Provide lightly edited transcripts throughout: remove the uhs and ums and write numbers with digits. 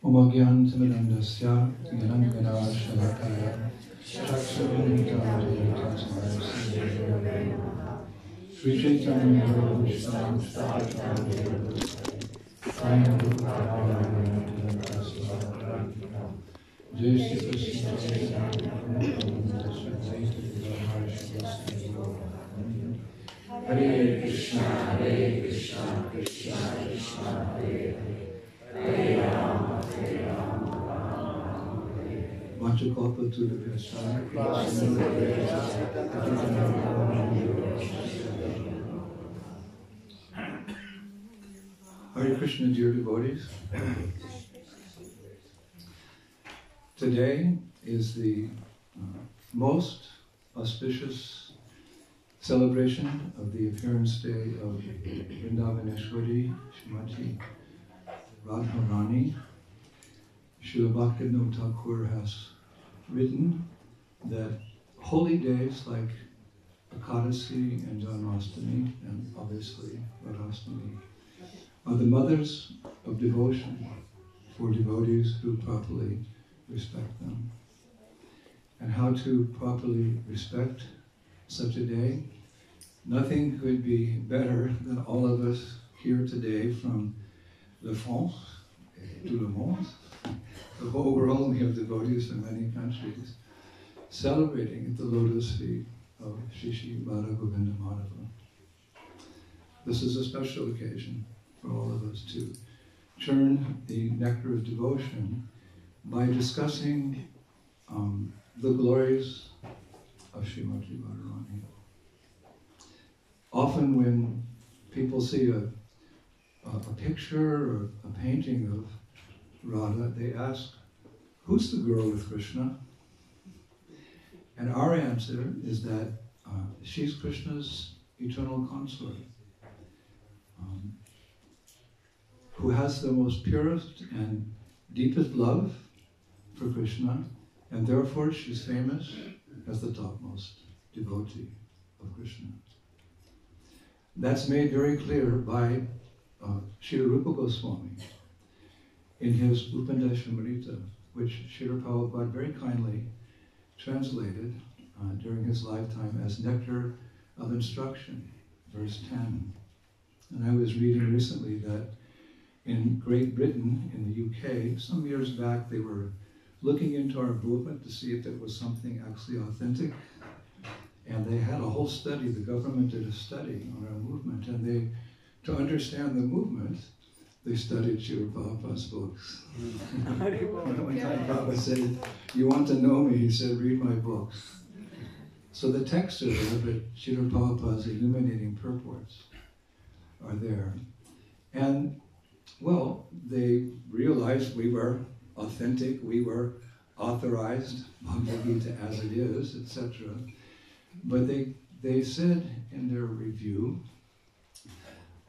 Omagyan Timirandasya Yanangana Shalakaya Chaksavinita Sri Chaitanya Prabhu Vishnu Jai Shri Krishna Hare Krishna, Hare Krishna, Krishna Krishna, Hare Hare, Hare Rama, Rama Hare. Vanchakalpa to the Krishna. Hare Krishna, dear devotees. Today is the most auspicious celebration of the appearance day of Vrindavaneshwari Srimati Radharani. Srila Bhaktivinoda Thakur has written that holy days like Ekadasi and Janmashtami, and obviously Radhastami, are the mothers of devotion for devotees who properly respect them. And how to properly respect such a day? Nothing could be better than all of us here today from La France to Le Monde, the whole world. We have devotees from many countries celebrating at the lotus feet of Shri Shri Radha Govinda Madhava. This is a special occasion for all of us to churn the nectar of devotion by discussing the glories of Srimati Radharani. Often when people see a picture or a painting of Radha, they ask, who's the girl with Krishna? And our answer is that she's Krishna's eternal consort, who has the most purest and deepest love for Krishna, and therefore she's famous as the topmost devotee of Krishna. That's made very clear by Srila Rupa Goswami in his Upandesamrita, which Srila Prabhupada very kindly translated during his lifetime as Nectar of Instruction, verse 10. And I was reading recently that in Great Britain, in the UK, some years back, they were looking into our movement to see if it was something actually authentic. And they had a whole study, the government did a study on our movement, and to understand the movement, they studied Srila Prabhupada's books. One time Prabhupada said, you want to know me? He said, read my books. So the texts are there, but Srila Prabhupada's illuminating purports are there. And, well, they realized we were authentic, we were authorized, Bhagavad Gita as it is, etc. But they said in their review,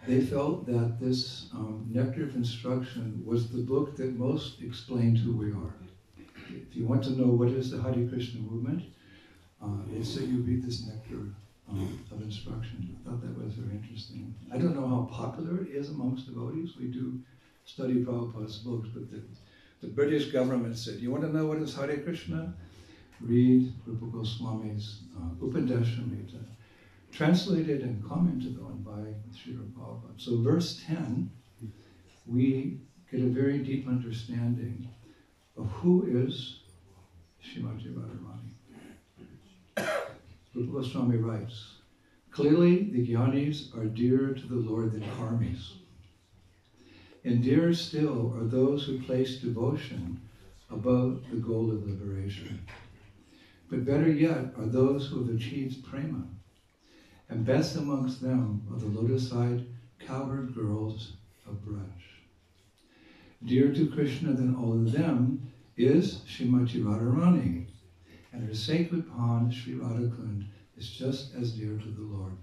they felt that this Nectar of Instruction was the book that most explained who we are. If you want to know what is the Hare Krishna movement, they say you read this Nectar of Instruction. I thought that was very interesting. I don't know how popular it is amongst devotees. We do study Prabhupada's books, but the British government said, you want to know what is Hare Krishna? Read Rupa Goswami's Upandesamrita, translated and commented on by Srila Prabhupada. So verse 10, we get a very deep understanding of who is Srimati Radharani. Rupa Goswami writes, clearly the Jnanis are dearer to the Lord than Karmis. And dearer still are those who place devotion above the goal of liberation. But better yet are those who have achieved prema. And best amongst them are the lotus-eyed cowherd girls of Braj. Dear to Krishna than all of them is Srimati Radharani, and her sacred pond, Sri Radhakund, is just as dear to the Lord.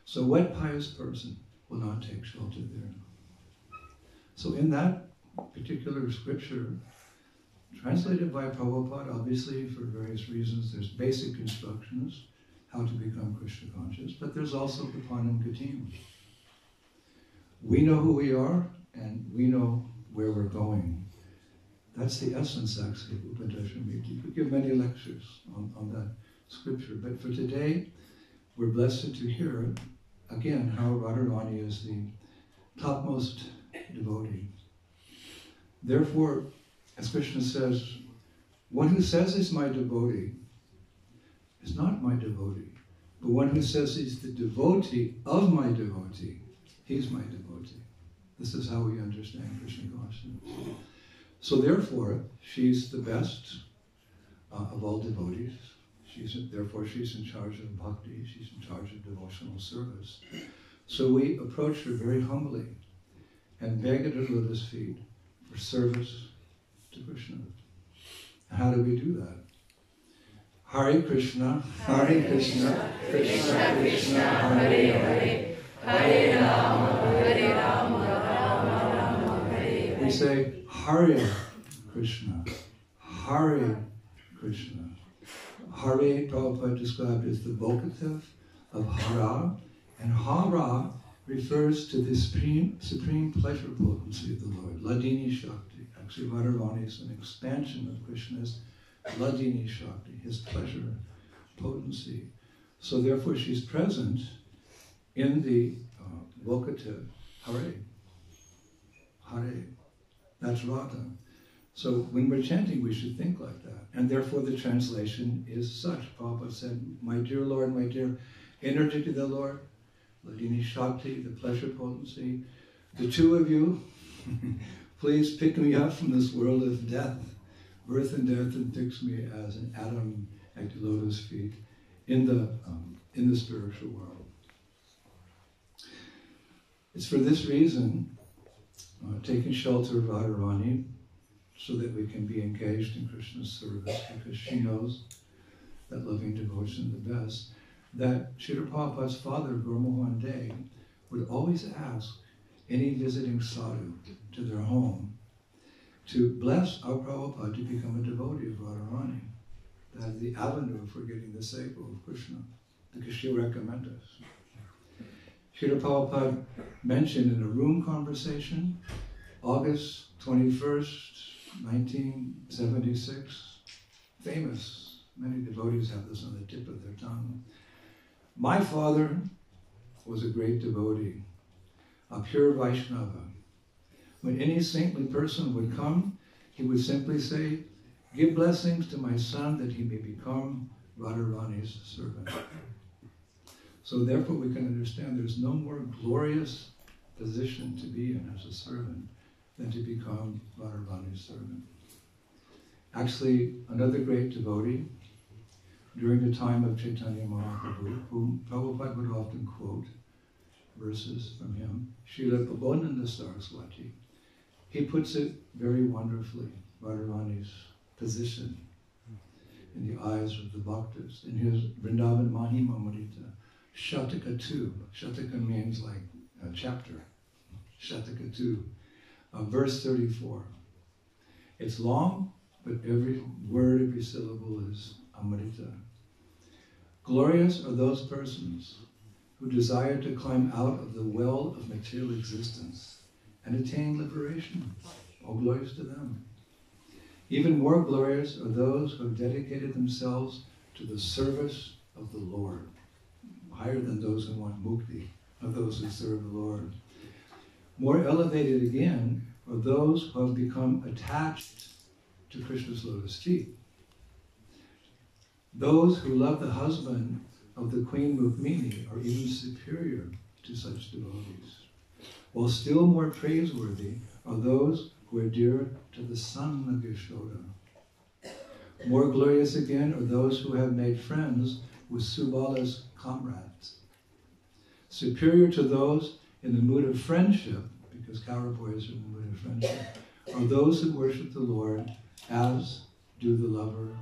So what pious person will not take shelter there? So in that particular scripture, translated by Prabhupada, obviously for various reasons, there's basic instructions how to become Krishna conscious, but there's also the Panam Gatim. We know who we are, and we know where we're going. That's the essence, actually, of Upadeshamrita. You could give many lectures on that scripture, but for today, we're blessed to hear, again, how Radharani is the topmost devotee. Therefore, as Krishna says, one who says he's my devotee is not my devotee, but one who says he's the devotee of my devotee, he's my devotee. This is how we understand Krishna consciousness. So therefore, she's the best of all devotees. Therefore, she's in charge of bhakti, she's in charge of devotional service. So we approach her very humbly and beg at her lotus feet for service to Krishna. And how do we do that? Hare Krishna, Hare Krishna, Krishna Krishna, Hare Hare, Hare Rama, Hare Rama, Rama Rama, Hare Hare. We say Hare Krishna, Hare Krishna. Hare, Prabhupada described as the vocative of Hara, and Hara refers to the supreme pleasure potency of the Lord, Ladini Shakti. Actually, Radharani is an expansion of Krishna's Ladini Shakti, his pleasure potency. So therefore she's present in the vocative Hare. Hare. That's Radha. So when we're chanting, we should think like that. And therefore the translation is such. Prabhupada said, my dear Lord, my dear energy to the Lord, Ladini Shakti, the pleasure potency, the two of you, please pick me up from this world of death, birth and death, and fix me as an atom at the lotus feet in the spiritual world. It's for this reason, taking shelter of Radharani, so that we can be engaged in Krishna's service, because she knows that loving devotion is the best, that Srila Prabhupada's father, Guru Mohan Dey, would always ask any visiting sadhu to their home to bless our Prabhupada to become a devotee of Radharani. That is the avenue for getting the seva of Krishna, because she'll recommend us. Srila Prabhupada mentioned in a room conversation, August 21st, 1976, famous, many devotees have this on the tip of their tongue. My father was a great devotee, a pure Vaishnava. When any saintly person would come, he would simply say, give blessings to my son that he may become Radharani's servant. So therefore we can understand there's no more glorious position to be in as a servant than to become Radharani's servant. Actually, another great devotee, during the time of Chaitanya Mahaprabhu, whom Prabhupada would often quote verses from him, Srila Prabodhananda Saraswati, he puts it very wonderfully, Radharani's position in the eyes of the bhaktas. In his Vrindavan Mahima Marita, Shataka 2, Shataka means like a chapter, Shataka 2, verse 34. It's long, but every word, every syllable is Amrita. Glorious are those persons who desire to climb out of the well of material existence and attain liberation. All glories to them. Even more glorious are those who have dedicated themselves to the service of the Lord. Higher than those who want mukti, are those who serve the Lord. More elevated again are those who have become attached to Krishna's lotus feet. Those who love the husband of the Queen Rukmini are even superior to such devotees. While still more praiseworthy are those who are dear to the son of Yashoda. More glorious again are those who have made friends with Subala's comrades. Superior to those in the mood of friendship, because cowboys are in the mood of friendship, are those who worship the Lord as do the lovers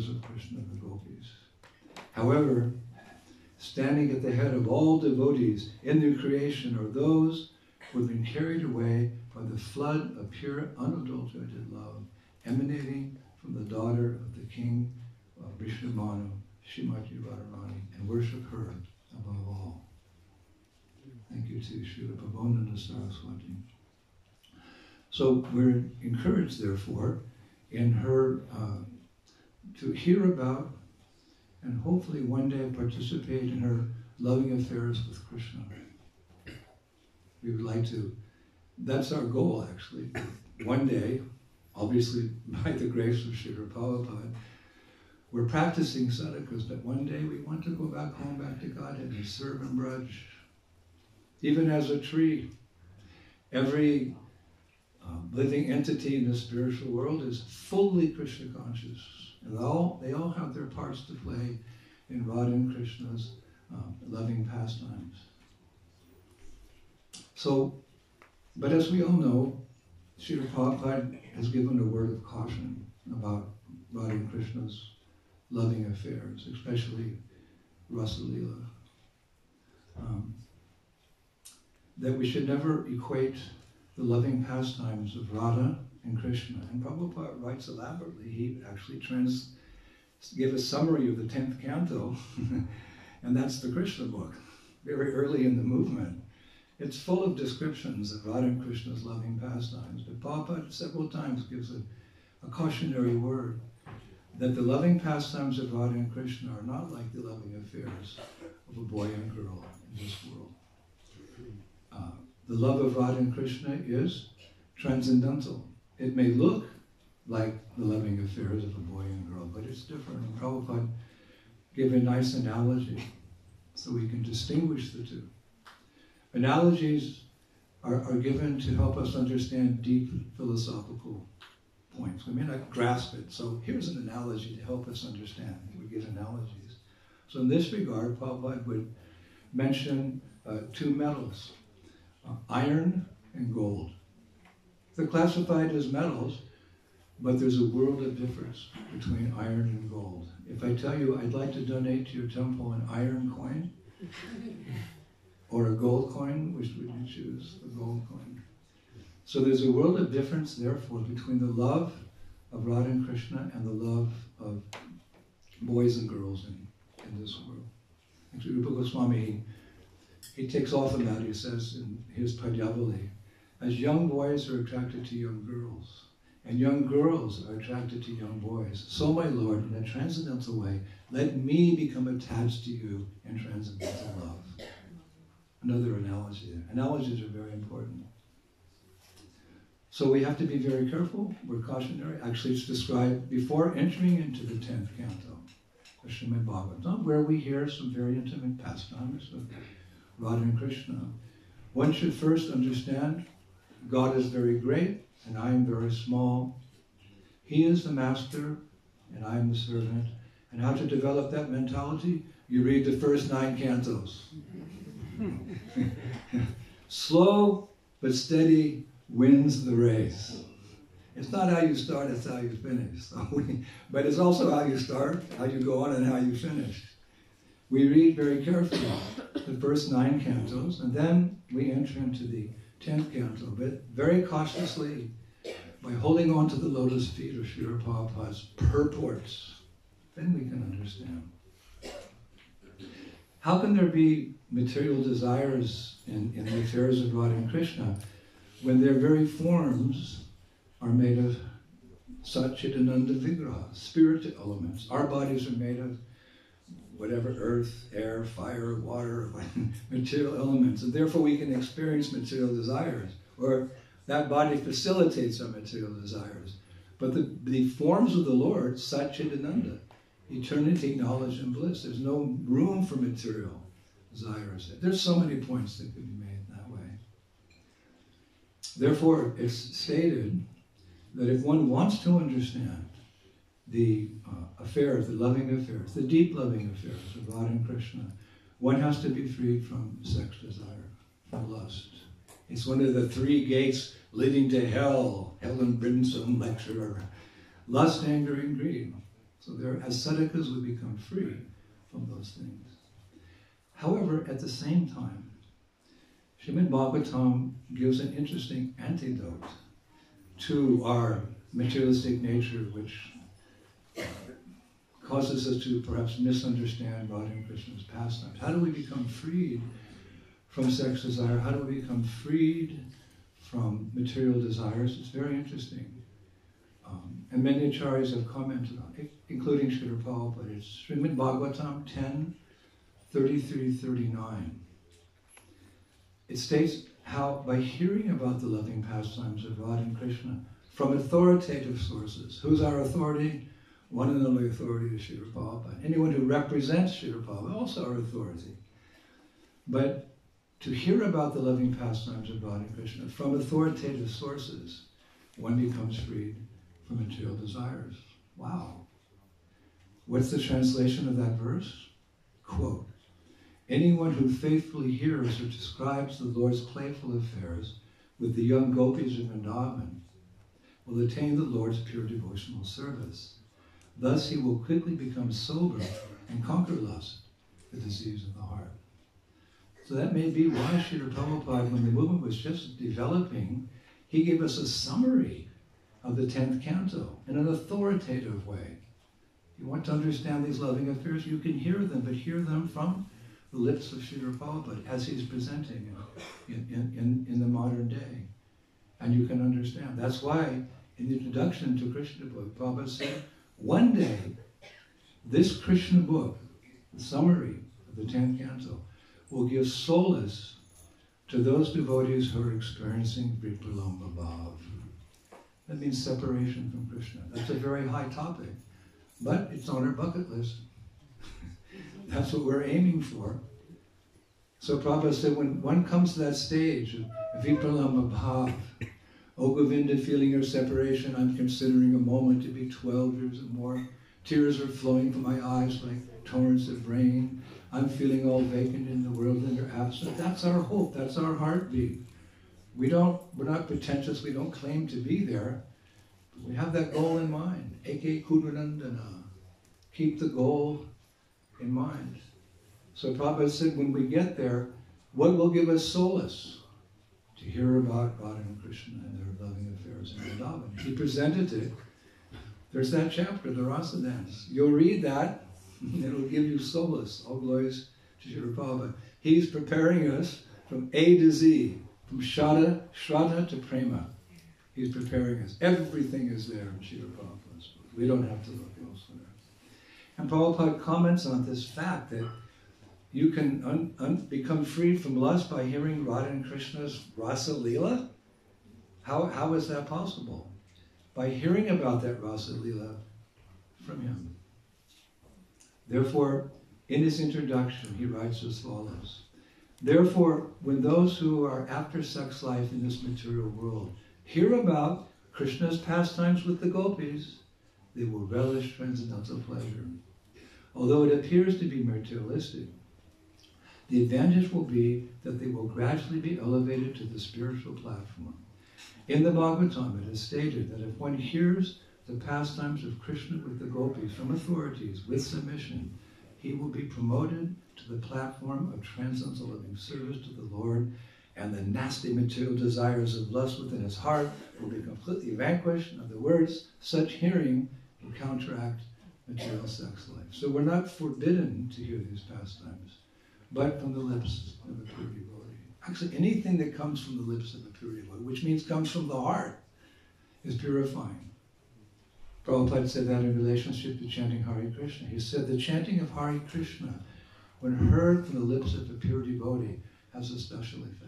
of Krishna, the gopis. However, standing at the head of all devotees in their creation are those who have been carried away by the flood of pure, unadulterated love emanating from the daughter of the king of Vrishnamanu, Srimati Radharani, and worship her above all. Thank you to Srila Prabodhananda Saraswati. So we're encouraged, therefore, in her to hear about and hopefully one day participate in her loving affairs with Krishna. We would like to, that's our goal actually. One day, obviously by the grace of Srila Prabhupada, we're practicing sadhakas, but one day we want to go back home, back to Godhead and serve in Braj. Even as a tree, every living entity in the spiritual world is fully Krishna conscious. And they all have their parts to play in Radha and Krishna's loving pastimes. So, but as we all know, Srila Prabhupada has given a word of caution about Radha and Krishna's loving affairs, especially Rasa Leela. That we should never equate the loving pastimes of Radha and Krishna. And Prabhupada writes elaborately. He actually gave a summary of the 10th canto, and that's the Krishna book, very early in the movement. It's full of descriptions of Radha and Krishna's loving pastimes, but Prabhupada several times gives a cautionary word that the loving pastimes of Radha and Krishna are not like the loving affairs of a boy and girl in this world. The love of Radha and Krishna is transcendental. It may look like the loving affairs of a boy and girl, but it's different. And Prabhupada gave a nice analogy so we can distinguish the two. Analogies are given to help us understand deep philosophical points. We may not grasp it, so here's an analogy to help us understand. We give analogies. So in this regard, Prabhupada would mention two metals, iron and gold. They're classified as metals, but there's a world of difference between iron and gold. If I tell you I'd like to donate to your temple an iron coin or a gold coin, which would you choose? The gold coin. So there's a world of difference, therefore, between the love of Radha and Krishna and the love of boys and girls in this world. Actually, Rupa Goswami, he takes off on that. He says in his Padyavali, as young boys are attracted to young girls, and young girls are attracted to young boys, so, my Lord, in a transcendental way, let me become attached to you in transcendental love. Another analogy there. Analogies are very important. So we have to be very careful. We're cautionary. Actually, it's described before entering into the 10th canto of Srimad Bhagavatam, where we hear some very intimate pastimes of Radha and Krishna. One should first understand God is very great and I am very small. He is the master and I am the servant. And how to develop that mentality? You read the first 9 cantos. Slow but steady wins the race. It's not how you start, it's how you finish. But it's also how you start, how you go on, and how you finish. We read very carefully the first 9 cantos, and then we enter into the 10th canto, but very cautiously, by holding on to the lotus feet of Srila Prabhupada's purports, then we can understand. How can there be material desires in the affairs of Radha and Krishna when their very forms are made of Satchidananda Vigraha, spirit elements? Our bodies are made of whatever, earth, air, fire, water, material elements, and therefore we can experience material desires, or that body facilitates our material desires. But the forms of the Lord, Satchidananda, eternity, knowledge, and bliss, there's no room for material desires. There's so many points that could be made that way. Therefore, it's stated that if one wants to understand the affairs, the loving affairs, the deep loving affairs of Radha and Krishna, one has to be freed from sex desire, from lust. It's one of the 3 gates leading to hell, Helen Brimstone lecturer. Lust, anger, and greed. So there, as sadhakas, we become free from those things. However, at the same time, Srimad Bhagavatam gives an interesting antidote to our materialistic nature, which causes us to perhaps misunderstand Radha and Krishna's pastimes. How do we become freed from sex desire? How do we become freed from material desires. It's very interesting. And many acharyas have commented on it, including Srila Prabhupada. It's Srimad Bhagavatam 10:33-39. It states how by hearing about the loving pastimes of Radha and Krishna from authoritative sources. Who's our authority? One and only authority is Srila Prabhupada. Anyone who represents Srila Prabhupada, also our authority. But to hear about the loving pastimes of Radha and Krishna from authoritative sources, one becomes freed from material desires. Wow. What's the translation of that verse? Quote, anyone who faithfully hears or describes the Lord's playful affairs with the young gopis of Vrindavan will attain the Lord's pure devotional service. Thus he will quickly become sober and conquer lust, the disease of the heart. So that may be why Srila Prabhupada, when the movement was just developing, he gave us a summary of the 10th canto in an authoritative way. You want to understand these loving affairs, you can hear them, but hear them from the lips of Srila Prabhupada as he's presenting in the modern day. And you can understand. That's why in the introduction to Krishna book, Prabhupada said, one day, this Krishna book, the summary of the 10th canto, will give solace to those devotees who are experiencing Vipralambha Bhav. That means separation from Krishna. That's a very high topic, but it's on our bucket list. That's what we're aiming for. So Prabhupada said, when one comes to that stage of Vipralambha Bhav, O Govinda, feeling your separation, I'm considering a moment to be 12 years or more. Tears are flowing from my eyes like torrents of rain. I'm feeling all vacant in the world and your absence. That's our hope. That's our heartbeat. We're not pretentious. We don't claim to be there. But we have that goal in mind. Eke Kudranandana. Keep the goal in mind. So Prabhupada said, when we get there, what will give us solace? To hear about Radha and Krishna and their loving affairs in Vrindavan. He presented it. There's that chapter, the Rasa Dance. You'll read that, and it'll give you solace. All glories to Srila Prabhupada. He's preparing us from A to Z, from Shraddha to Prema. He's preparing us. Everything is there in Srila Prabhupada's book. We don't have to look elsewhere. And Prabhupada comments on this fact that you can become freed from lust by hearing Radha and Krishna's Rasa Leela? How is that possible? By hearing about that Rasa Leela from him. Therefore, in his introduction, he writes as follows. Therefore, when those who are after sex life in this material world hear about Krishna's pastimes with the gopis, they will relish transcendental pleasure. Although it appears to be materialistic, the advantage will be that they will gradually be elevated to the spiritual platform. In the Bhagavatam, it is stated that if one hears the pastimes of Krishna with the gopis from authorities with submission, he will be promoted to the platform of transcendental living service to the Lord, and the nasty material desires of lust within his heart will be completely vanquished. In other words, such hearing will counteract material sex life. So we're not forbidden to hear these pastimes, but from the lips of a pure devotee. Actually, anything that comes from the lips of a pure devotee, which means comes from the heart, is purifying. Prabhupada said that in relationship to chanting Hare Krishna. He said the chanting of Hare Krishna, when heard from the lips of a pure devotee, has a special effect.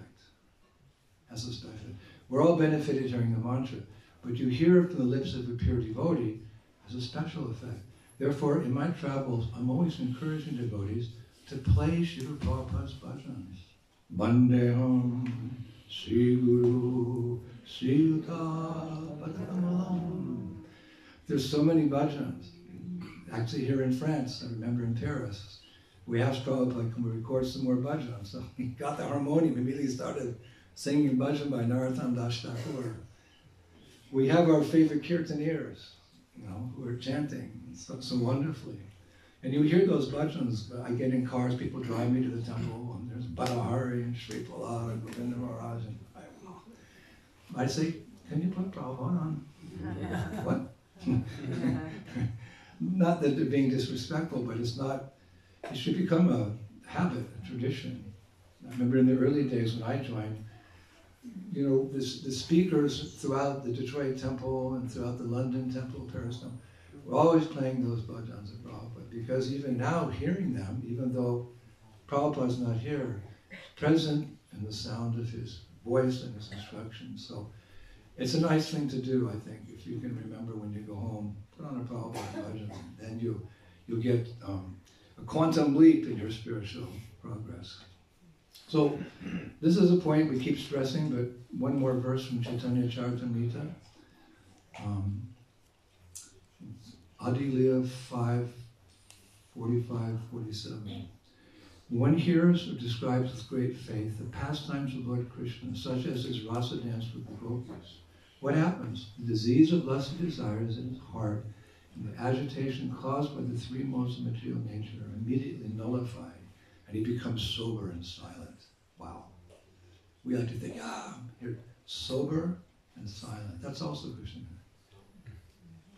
We're all benefited hearing the mantra, but you hear it from the lips of a pure devotee, has a special effect. Therefore, in my travels, I'm always encouraging devotees to play Srila Prabhupada's bhajans. Bandeham Sri Guru Sri Yuta Patamalam. There's so many bhajans. Actually, here in France, I remember in Paris, we asked Prabhupada, can we record some more bhajans? So he got the harmonium, immediately started singing bhajan by Narottam Das Thakur. We have our favorite kirtaneers, who are chanting so wonderfully. And you hear those bhajans. I get in cars, people drive me to the temple, and there's Badahari and Sri Pala and Govinda Maharaj. And I say, can you put Prabhupada on? What? Not that they're being disrespectful, but it should become a habit, a tradition. I remember in the early days when I joined, the speakers throughout the Detroit Temple and throughout the London Temple, Paris Temple, were always playing those bhajans of Prabhupada, because even now, hearing them, even though Prabhupada's not here, it's present in the sound of his voice and his instructions. So it's a nice thing to do, I think, if you can remember when you go home, put on a Prabhupada bhajan, then you'll get a quantum leap in your spiritual progress. So this is a point we keep stressing, but one more verse from Chaitanya Charitamrita. Adilya 5:45-47. One hears or describes with great faith the pastimes of Lord Krishna, such as his rasa dance with the gopis. What happens? The disease of lust and desires in his heart and the agitation caused by the three modes of material nature are immediately nullified, and he becomes sober and silent. Wow. We like to think, you're sober and silent. That's also Krishna.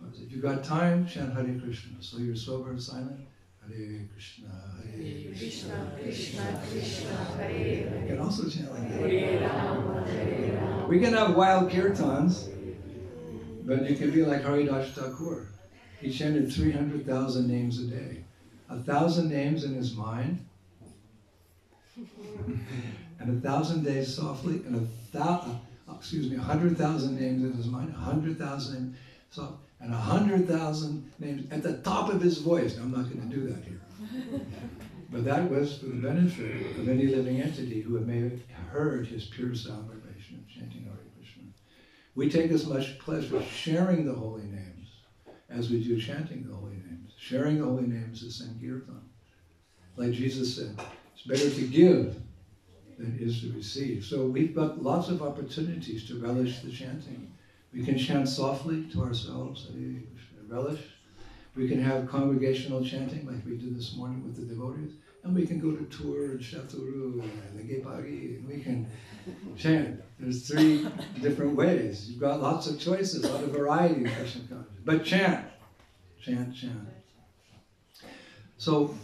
But if you've got time, chant Hare Krishna. So you're sober and silent. Hare Krishna, Hare Krishna, Krishna Krishna, Hare Hare. You can also chant like that. Hare Rama, Hare Rama. We can have wild kirtans, but you can be like Haridas Thakur. He chanted 300,000 names a day. 1,000 names in his mind, and 1,000 days softly, and 100,000 names in his mind, 100,000 softly, and 100,000 names at the top of his voice. Now, I'm not going to do that here. But that was for the benefit of any living entity who may have heard his pure sound vibration of chanting Hare Krishna. We take as much pleasure sharing the holy names as we do chanting the holy names. Sharing the holy names is Sankirtan. Like Jesus said, it's better to give than it is to receive. So we've got lots of opportunities to relish the chanting. We can chant softly to ourselves, Hare Krishna, relish. We can have congregational chanting like we did this morning with the devotees. And we can go to Tour and Chaturu and Legepari, and we can chant. There's 3 different ways. You've got lots of choices, a lot of variety of Krishna consciousness. But chant. Chant, chant. So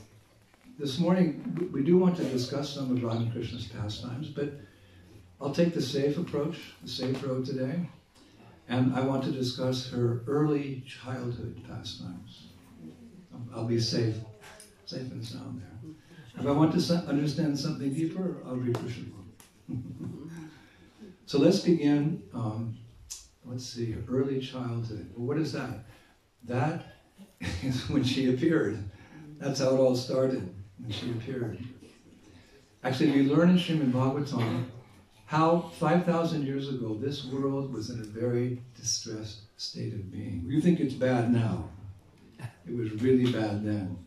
this morning, we do want to discuss some of Radha Krishna's pastimes, but I'll take the safe approach, the safe road today. And I want to discuss her early childhood pastimes. I'll be safe and sound there. If I want to understand something deeper, I'll read Krishna. So let's begin, let's see, early childhood. Well, what is that? That is when she appeared. That's how it all started, when she appeared. Actually, we learn in Srimad Bhagavatam how 5,000 years ago this world was in a very distressed state of being. You think it's bad now. It was really bad then.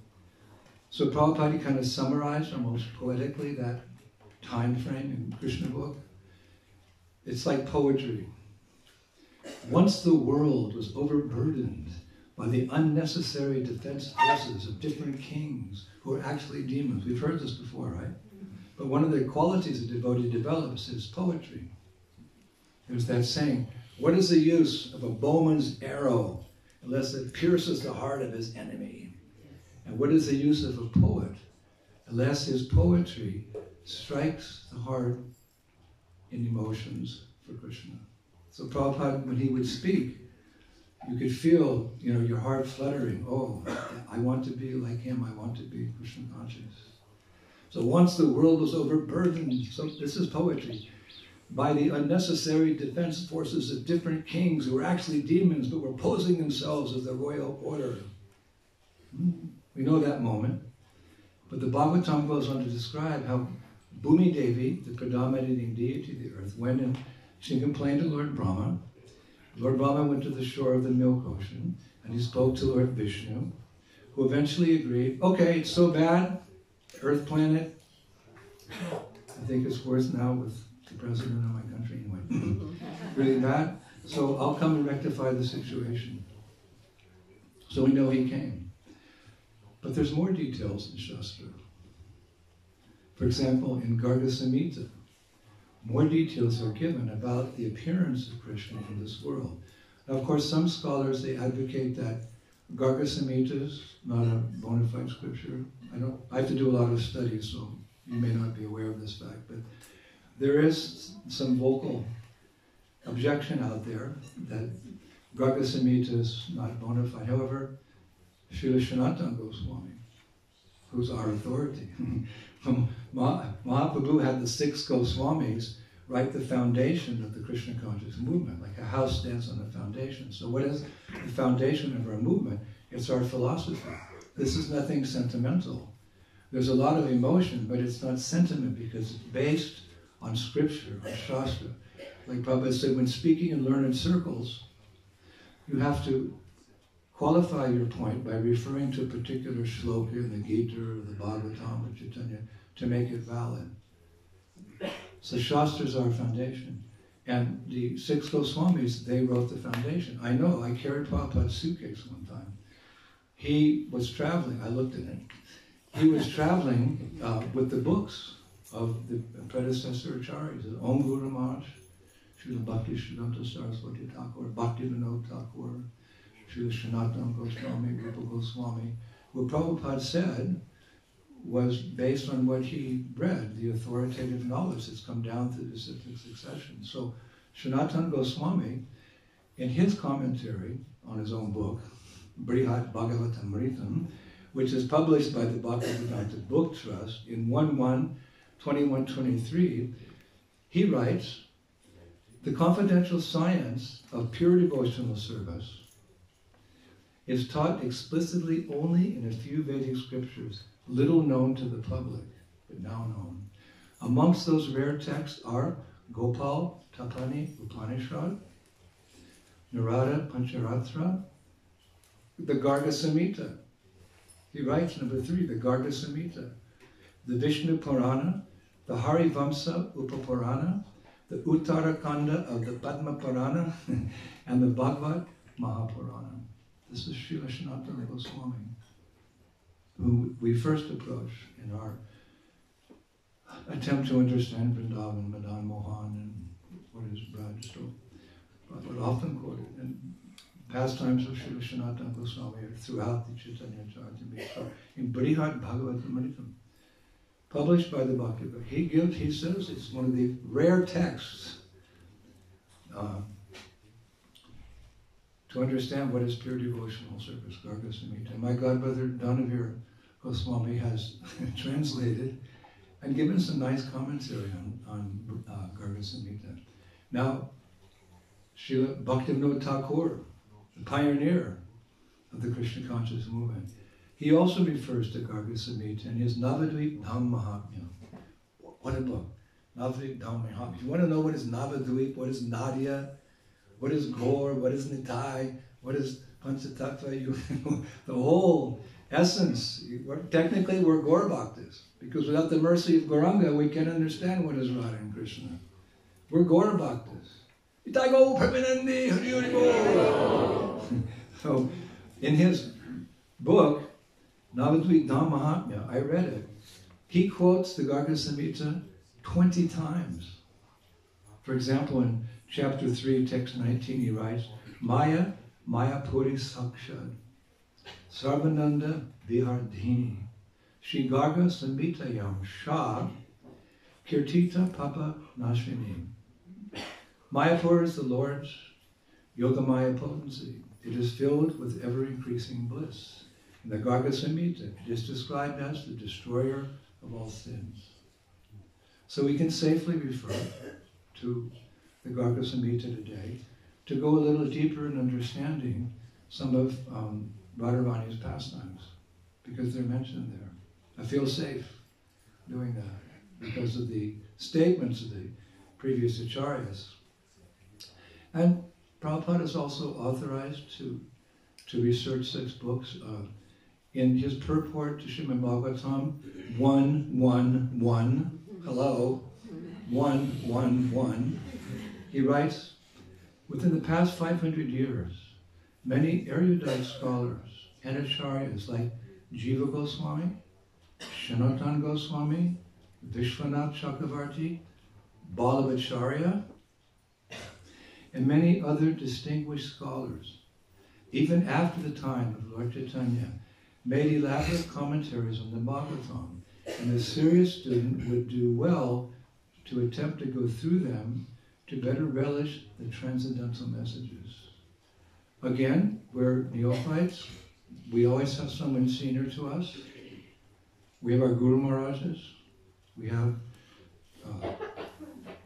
So Prabhupada kind of summarized almost poetically that time frame in Krishna book. It's like poetry. Once the world was overburdened by the unnecessary defense forces of different kings who are actually demons. We've heard this before, right? But one of the qualities a devotee develops is poetry. There's that saying, what is the use of a bowman's arrow unless it pierces the heart of his enemy? And what is the use of a poet unless his poetry strikes the heart in emotions for Krishna? So Prabhupada, when he would speak, you could feel, your heart fluttering. Oh, I want to be like him. I want to be Krishna conscious. So once the world was overburdened, so this is poetry, by the unnecessary defense forces of different kings who were actually demons but were posing themselves as the royal order. We know that moment. But the Bhagavatam goes on to describe how Bhumi Devi, the predominating deity of the earth, went and she complained to Lord Brahma. Lord Brahma went to the shore of the milk ocean and he spoke to Lord Vishnu, who eventually agreed, okay, it's so bad, Earth planet, I think it's worse now with the president of my country anyway, really bad, so I'll come and rectify the situation. So we know he came. But there's more details in Shastra. For example, in Garga Samhita, more details are given about the appearance of Krishna in this world. Now, of course, some scholars, they advocate that Garga Samhita is not a bona fide scripture. I have to do a lot of studies, so you may not be aware of this fact, but there is some vocal objection out there that Garga Samhita is not bona fide. However, Srila Sanatana Goswami, who's our authority, Mahaprabhu had the 6 Goswamis write the foundation of the Krishna conscious movement, like a house stands on a foundation. So what is the foundation of our movement? It's our philosophy. This is nothing sentimental. There's a lot of emotion, but it's not sentiment because it's based on scripture, on Shastra. Like Prabhupada said, when speaking in learned circles, you have to qualify your point by referring to a particular shloka in the Gita or the Bhagavatam or Chaitanya to make it valid. So Shastra is our foundation. And the 6 Goswamis, they wrote the foundation. I know, I carried Prabhupada's suitcase one time. He was traveling, I looked at it. He was traveling with the books of the predecessor acharyas, Om Guru Maharaj, Srila Bhakti Siddhanta Saraswati Thakur, Bhakti Vinod Thakur, Srila Sanatana Goswami, Rupa Goswami. What Prabhupada said was based on what he read, the authoritative knowledge that's come down through the cyclic succession. So Sanatana Goswami, in his commentary on his own book, Brihat Bhagavatamritam, which is published by the Bhaktivedanta Book Trust in 1/1/2123, he writes, the confidential science of pure devotional service is taught explicitly only in a few Vedic scriptures, little known to the public, but now known. Amongst those rare texts are Gopal Tapani Upanishad, Narada Pancharatra, the Garga Samhita. He writes, number 3, the Garga Samhita, the Vishnu Purana, the Harivamsa Upapurana, the Uttarakanda of the Padma Purana, and the Bhagavad Mahapurana. This is Srila Sanatana Goswami, whom we first approach in our attempt to understand Vrindavan, Madan Mohan, and what is Braj. So, but often quoted. And pastimes of Srila Sanatana Goswami are throughout the Chaitanya Charitamrita in Brihat Bhagavatamritam, published by the Bhaktivedanta. He says it's one of the rare texts to understand what is pure devotional service, Garga Samhita. And my godbrother Dhanavir Goswami has translated and given some nice commentary on Garga Samhita. Now, Srila Bhaktivinoda Thakur, the pioneer of the Krishna conscious movement, he also refers to Garga Samhita in his Navadvip Dham Mahatmya. What a book. Navadvip Dham Mahatmya. If you want to know what is Navadvip, what is Nadia, what is Gaur, what is Nitai, what is Panchatattva, the whole essence. Technically, we're Gaur Bhaktas, because without the mercy of Gauranga, we can't understand what is Radha and Krishna. We're Gaur Bhaktas. Itago Pramanandi Hari Hari Bol. So, in his book, Navadvip Dham Mahatmya, I read it. He quotes the Garga Samhita 20 times. For example, in chapter 3, text 19, he writes, Maya, Maya Puri Sakshad, Sarvananda Vihardhini, Shri Garga Samhita Yam Shah, Kirtita Papa Nashini. Mayapur is the Lord's Yogamaya potency. It is filled with ever-increasing bliss. In the Garga Samhita, it is described as the destroyer of all sins. So we can safely refer to the Garga Samhita today to go a little deeper in understanding some of Radharani's pastimes, because they're mentioned there. I feel safe doing that because of the statements of the previous acharyas. And Prabhupada is also authorized to research 6 books. In his purport to Srimad Bhagavatam 1:1:1, hello, 1:1:1, he writes, within the past 500 years, many erudite scholars and acharyas like Jiva Goswami, Sanatana Goswami, Vishwanath Chakravarti, Balabhacharya, and many other distinguished scholars, even after the time of Lord Chaitanya, made elaborate commentaries on the Bhagavatam, and a serious student would do well to attempt to go through them to better relish the transcendental messages. Again, we're neophytes. We always have someone senior to us. We have our Guru Maharajas. We have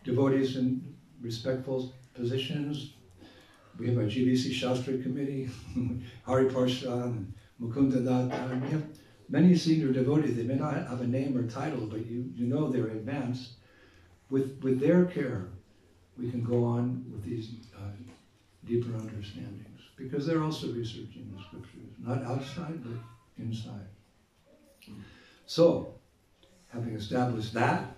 devotees in respectful positions. We have our GBC Shastra Committee, Hari Parshad and Mukunda Datta. We have many senior devotees. They may not have a name or title, but you know they're advanced. With their care, we can go on with these deeper understandings, because they're also researching the scriptures, not outside, but inside. So, having established that,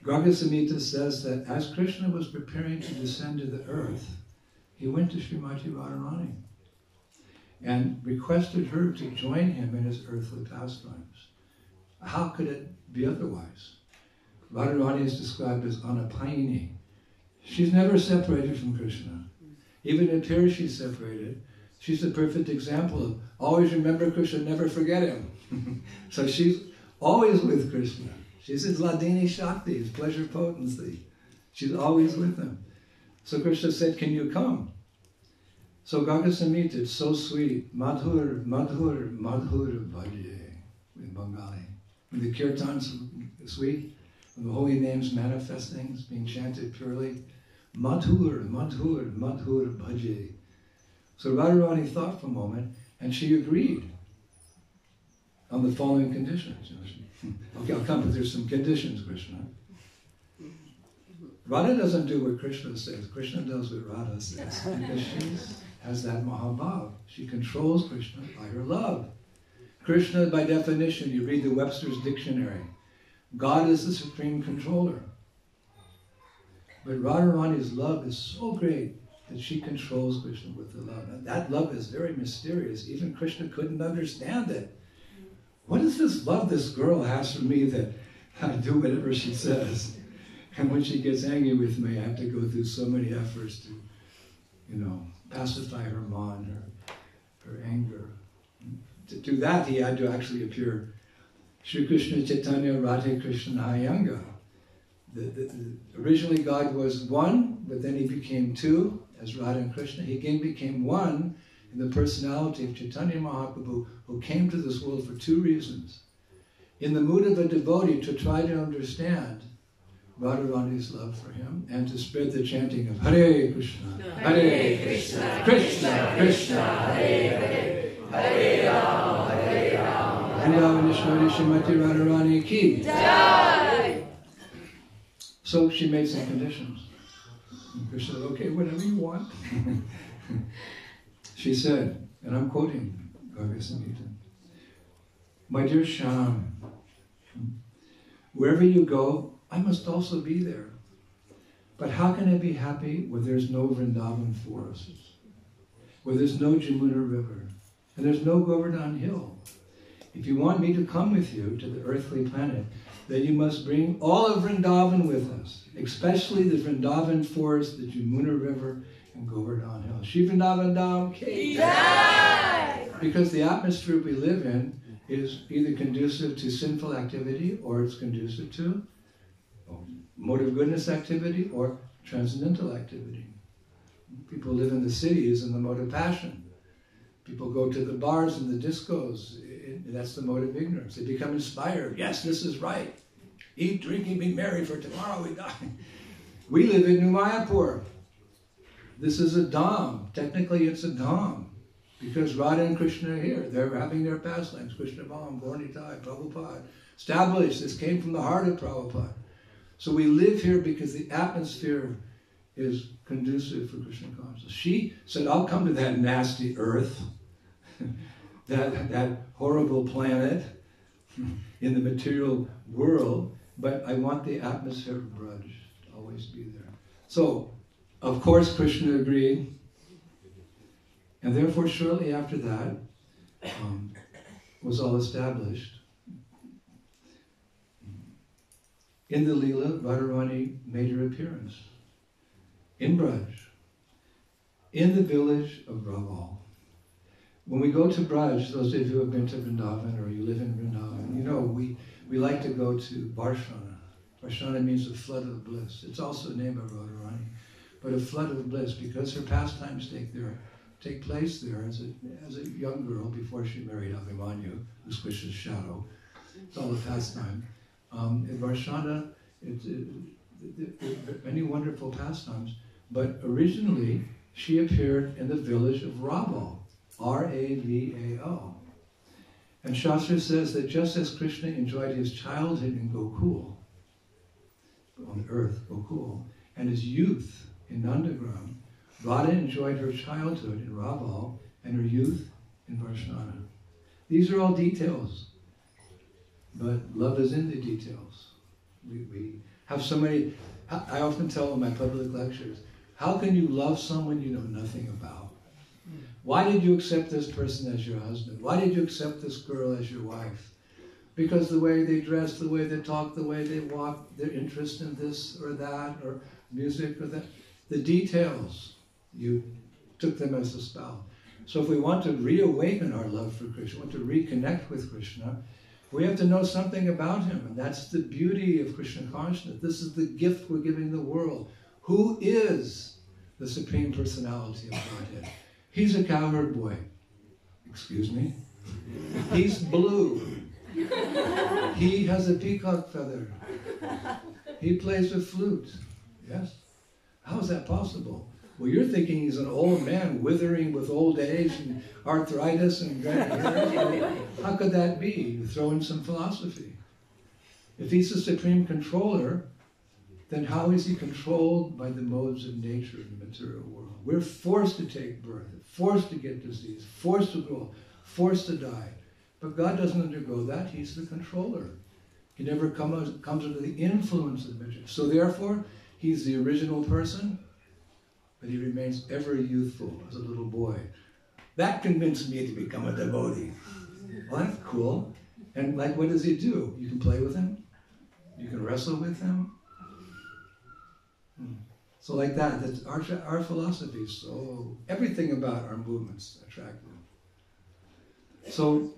Garga Samhita says that as Krishna was preparing to descend to the earth, he went to Srimati Radharani and requested her to join him in his earthly pastimes. How could it be otherwise? Radharani is described as Anapayini. She's never separated from Krishna. Even in tears she's separated. She's the perfect example of always remember Krishna, never forget him. So she's always with Krishna. She's his Ladini Shakti, his pleasure potency. She's always with him. So Krishna said, can you come? So Garga Samhita, it's so sweet. Madhur, Madhur, Madhur Bhaje in Bengali. When the kirtan's sweet, when the holy names manifest things, being chanted purely, Madhur, Madhur, Madhur Bhaje. So Radharani thought for a moment, and she agreed on the following conditions. Okay, I'll come, but there's some conditions, Krishna. Radha doesn't do what Krishna says. Krishna does what Radha says. Because she has that Mahabhav. She controls Krishna by her love. Krishna, by definition, you read the Webster's Dictionary, God is the supreme controller. But Radharani's love is so great that she controls Krishna with the love. And that love is very mysterious. Even Krishna couldn't understand it. What is this love this girl has for me that I do whatever she says? And when she gets angry with me, I have to go through so many efforts to, pacify her mind, her anger. To do that, he had to actually appear Sri Krishna Chaitanya Radhe Krishna Hayanga. Originally God was one, but then he became two, as Radha and Krishna. He again became one in the personality of Chaitanya Mahaprabhu, who came to this world for two reasons. In the mood of a devotee, to try to understand Radharani's love for him, and to spread the chanting of Hare Krishna, Hare Krishna, Krishna Krishna, Hare Hare, Hare Rama, Hare Rama, Vrindavaneshwari Srimati Radharani ki Jai. So she made some conditions. And Krishna said, okay, whatever you want. She said, and I'm quoting Garga Samhita, my dear Shyam, wherever you go, I must also be there. But how can I be happy where there's no Vrindavan forests, where there's no Jamuna River, and there's no Govardhan Hill? If you want me to come with you to the earthly planet, then you must bring all of Vrindavan with us, especially the Vrindavan forest, the Jamuna River, and Govardhan Hill. Shri Vrindavan Dham Ki Jai! Because the atmosphere we live in is either conducive to sinful activity, or it's conducive to mode of goodness activity or transcendental activity. People live in the cities in the mode of passion. People go to the bars and the discos. That's the mode of ignorance. They become inspired. Yes, this is right. Eat, drink, and be merry, for tomorrow we die. We live in New Mayapur. This is a dham. Technically, it's a dham, because Radha and Krishna are here. They're having their pastimes. Krishna Bam, Gaurnitai, Prabhupada. Established. This came from the heart of Prabhupada. So we live here because the atmosphere is conducive for Krishna consciousness. She said, I'll come to that nasty earth, that horrible planet in the material world, but I want the atmosphere of Braj to always be there. So, of course, Krishna agreed. And therefore, shortly after that, was all established. In the Leela, Radharani made her appearance in Braj, in the village of Raval. When we go to Braj, those of you who have been to Vrindavan or you live in Vrindavan, we like to go to Varshana, Varshana means a flood of bliss. It's also a name of Radharani. But a flood of bliss, because her pastimes take place there as a young girl before she married Abhimanyu, who's Krishna's shadow. It's all a pastime. In Varshana, many wonderful pastimes, but originally she appeared in the village of Raval, R-A-V-A-L. And Shastra says that just as Krishna enjoyed his childhood in Gokul, on earth, Gokul, and his youth in Nandagram, Radha enjoyed her childhood in Raval and her youth in Varshana. These are all details, but love is in the details. We have so many. I often tell in my public lectures, how can you love someone you know nothing about? Why did you accept this person as your husband? Why did you accept this girl as your wife? Because the way they dress, the way they talk, the way they walk, their interest in this or that, or music or that. The details, you took them as a spouse. So if we want to reawaken our love for Krishna, want to reconnect with Krishna, we have to know something about him. And that's the beauty of Krishna consciousness. This is the gift we're giving the world. Who is the Supreme Personality of Godhead? He's a cowherd boy. Excuse me? He's blue. He has a peacock feather. He plays a flute. Yes? How is that possible? Well, you're thinking he's an old man withering with old age and arthritis and gray hair. How could that be? You throw in some philosophy. If he's the supreme controller, then how is he controlled by the modes of nature in the material world? We're forced to take birth, forced to get disease, forced to grow, forced to die. But God doesn't undergo that. He's the controller. He never comes under the influence of nature. So therefore, he's the original person, but he remains ever youthful as a little boy. That convinced me to become a devotee. Well, that's cool. And like, what does he do? You can play with him. You can wrestle with him. So like that, that's our philosophy. So everything about our movements attractive. So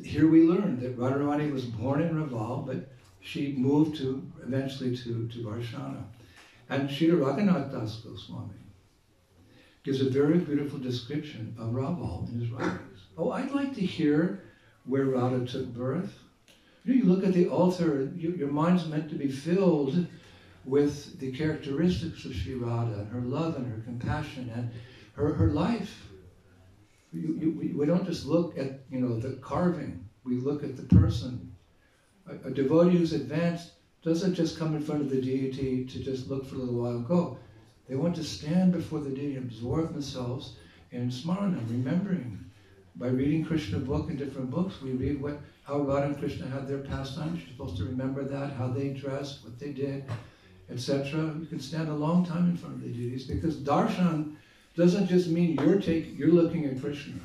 here we learn that Radharani was born in Raval, but she moved eventually to Varshana. And Srila Raghunath Das Goswami gives a very beautiful description of Raval in his writings. Oh, I'd like to hear where Radha took birth. You look at the altar, your mind's meant to be filled with the characteristics of Sri Radha, and her love and her compassion and her life. We don't just look at the carving. We look at the person. A devotee who's advanced doesn't just come in front of the deity to just look for a little while and go. They want to stand before the deity and absorb themselves in smarana, remembering. By reading Krishna book and different books, we read how Radha and Krishna had their pastimes. You're supposed to remember that, how they dressed, what they did, etc. You can stand a long time in front of the deities because darshan doesn't just mean you're looking at Krishna.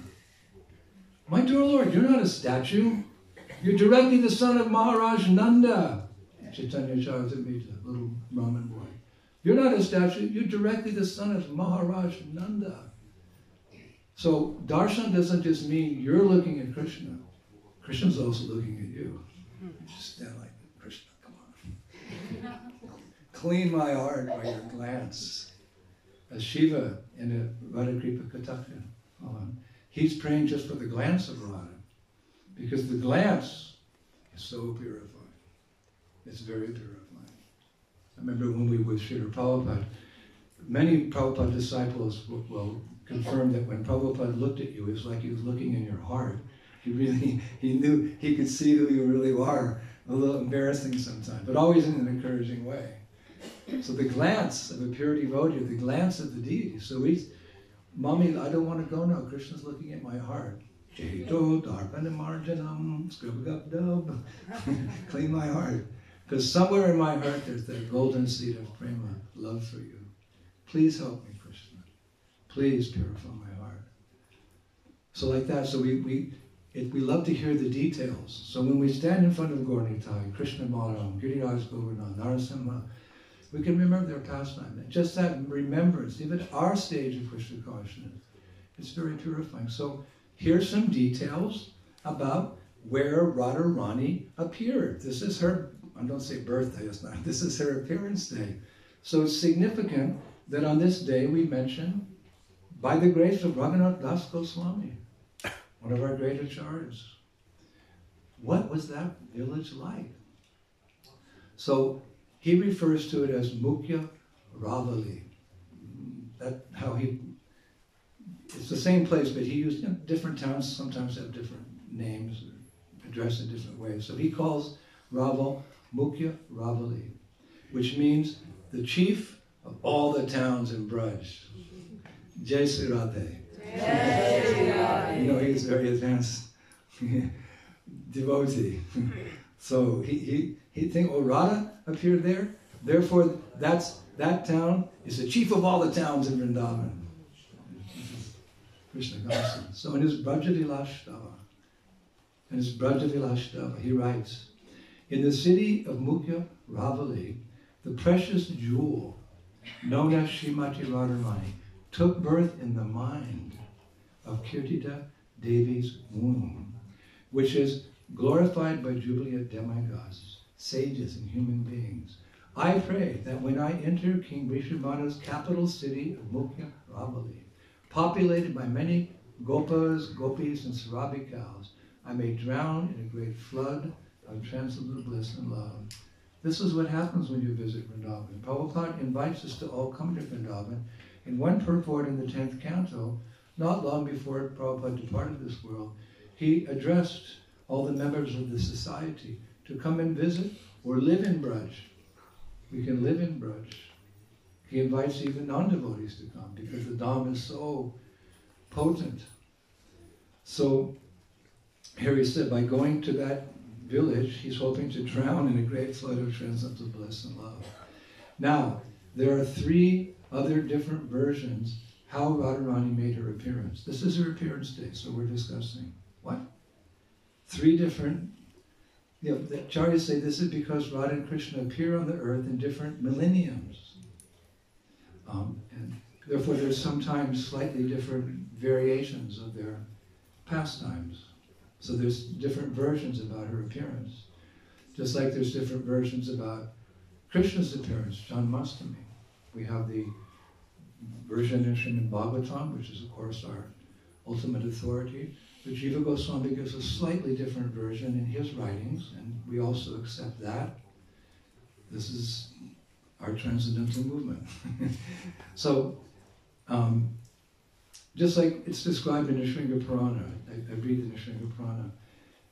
My dear Lord, you're not a statue. You're directly the son of Maharaja Nanda. Chaitanya Charitamrita, little Brahmin boy. You're not a statue. You're directly the son of Maharaja Nanda. So darshan doesn't just mean you're looking at Krishna. Krishna's also looking at you. You just stand like Krishna, come on. Clean my heart by your glance. As Shiva in a Radha Kripa Kataka. He's praying just for the glance of Radha. Because the glance is so purifying. It's very purifying. I remember when we were with Srila Prabhupada, many Prabhupada disciples will confirm that when Prabhupada looked at you, it was like he was looking in your heart. He knew, he could see who you really are. A little embarrassing sometimes, but always in an encouraging way. So the glance of a pure devotee, the glance of the deity. So Mommy, I don't want to go now. Krishna's looking at my heart. Clean my heart. Because somewhere in my heart there's that golden seed of prema, love for you. Please help me, Krishna. Please purify my heart. So like that, so we love to hear the details. So when we stand in front of Gauranitai, Krishna Balaram, Giriraj Govardhan, Narasimha, we can remember their pastime. And just that remembrance, even at our stage of Krishna consciousness, it's very purifying. So here's some details about where Radharani appeared. This is her I don't say birthday, it's not. This is her appearance day. So it's significant that on this day we mention, by the grace of Raghunath Das Goswami, one of our great acharyas. What was that village like? So he refers to it as Mukhya Ravali. That's how it's the same place, but he used, different towns sometimes have different names, addressed in different ways. So he calls Raval Mukhya Ravali, which means the chief of all the towns in Braj. Jai Sri Radhe. You know, he's very advanced devotee. So he think, oh, Radha appeared there, therefore that town is the chief of all the towns in Vrindavan. Krishna Goswami. So in his Brajavilashtava, he writes, in the city of Mukhya Ravali, the precious jewel known as Srimati Radharani took birth in the mind of Kirtita Devi's womb, which is glorified by jubilant demigods, sages, and human beings. I pray that when I enter King Vrishabhana's capital city of Mukhya Ravali, populated by many gopas, gopis, and sarabi cows, I may drown in a great flood of transcendental bliss and love. This is what happens when you visit Vrindavan. Prabhupada invites us to all come to Vrindavan. In one purport in the 10th canto, not long before Prabhupada departed this world, he addressed all the members of the society to come and visit or live in Braj. We can live in Braj. He invites even non-devotees to come because the Dham is so potent. So here he said, by going to that village, he's hoping to drown in a great flood of transcendental bliss and love. Now, there are 3 other different versions how Radharani made her appearance. This is her appearance day, so we're discussing. What? 3 different, the acharyas say this is because Radha and Krishna appear on the earth in different millenniums. And therefore there's sometimes slightly different variations of their pastimes. So there's different versions about her appearance. Just like there's different versions about Krishna's appearance, Janmashtami. We have the version in Srimad Bhagavatam, which is of course our ultimate authority. But Jiva Goswami gives a slightly different version in his writings, and we also accept that. This is our transcendental movement. So, just like it's described in Nrsimha Purana, I read the Nrsimha Purana.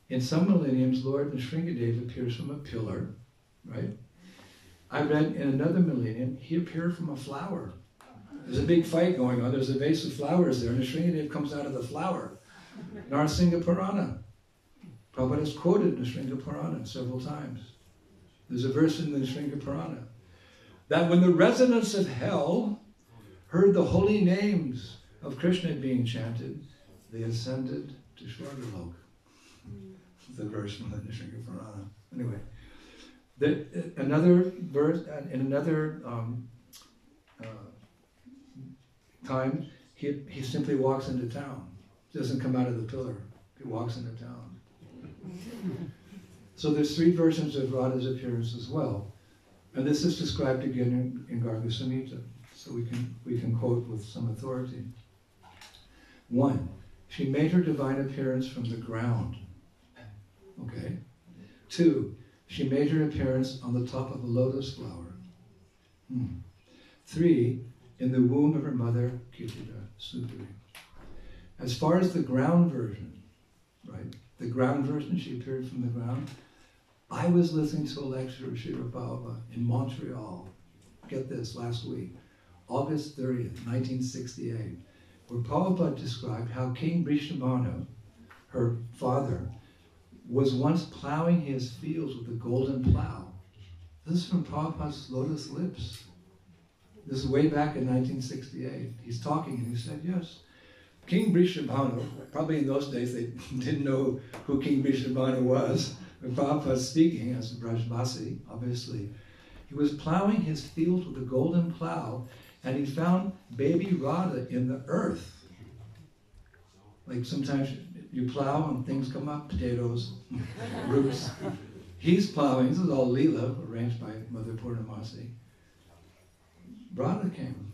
In some millenniums, Lord Nrsimhadev appears from a pillar, right? I read in another millennium, he appeared from a flower. There's a big fight going on. There's a vase of flowers there, and Nrsimhadev comes out of the flower. Nrsimha Purana. Prabhupada has quoted Nrsimha Purana several times. There's a verse in the Nrsimha Purana that when the residents of hell heard the holy names of Krishna being chanted, they ascended to Swargalok. The verse from the Nrsimha Purana. Anyway, another verse in another time, he simply walks into town. He doesn't come out of the pillar. He walks into town. So there's 3 versions of Radha's appearance as well. And this is described again in Garga Samhita. So we can quote with some authority. 1, she made her divine appearance from the ground. Okay. 2, she made her appearance on the top of a lotus flower. 3, in the womb of her mother, Kirtita Sundari. As far as the ground version, right? The ground version, she appeared from the ground. I was listening to a lecture of Srila Prabhupada in Montreal, get this, last week, August 30th, 1968, where Prabhupada described how King Vrishabhana, her father, was once plowing his fields with a golden plow. This is from Prabhupada's lotus lips. This is way back in 1968. He's talking and he said, yes, King Vrishabhana, probably in those days they didn't know who King Vrishabhana was, but Prabhupada's speaking as a Brajvasi, obviously. He was plowing his fields with a golden plow, and he found baby Radha in the earth. Like sometimes you plow and things come up, potatoes, roots. he's plowing. This is all Leela, arranged by Mother Purnamasi. Radha came.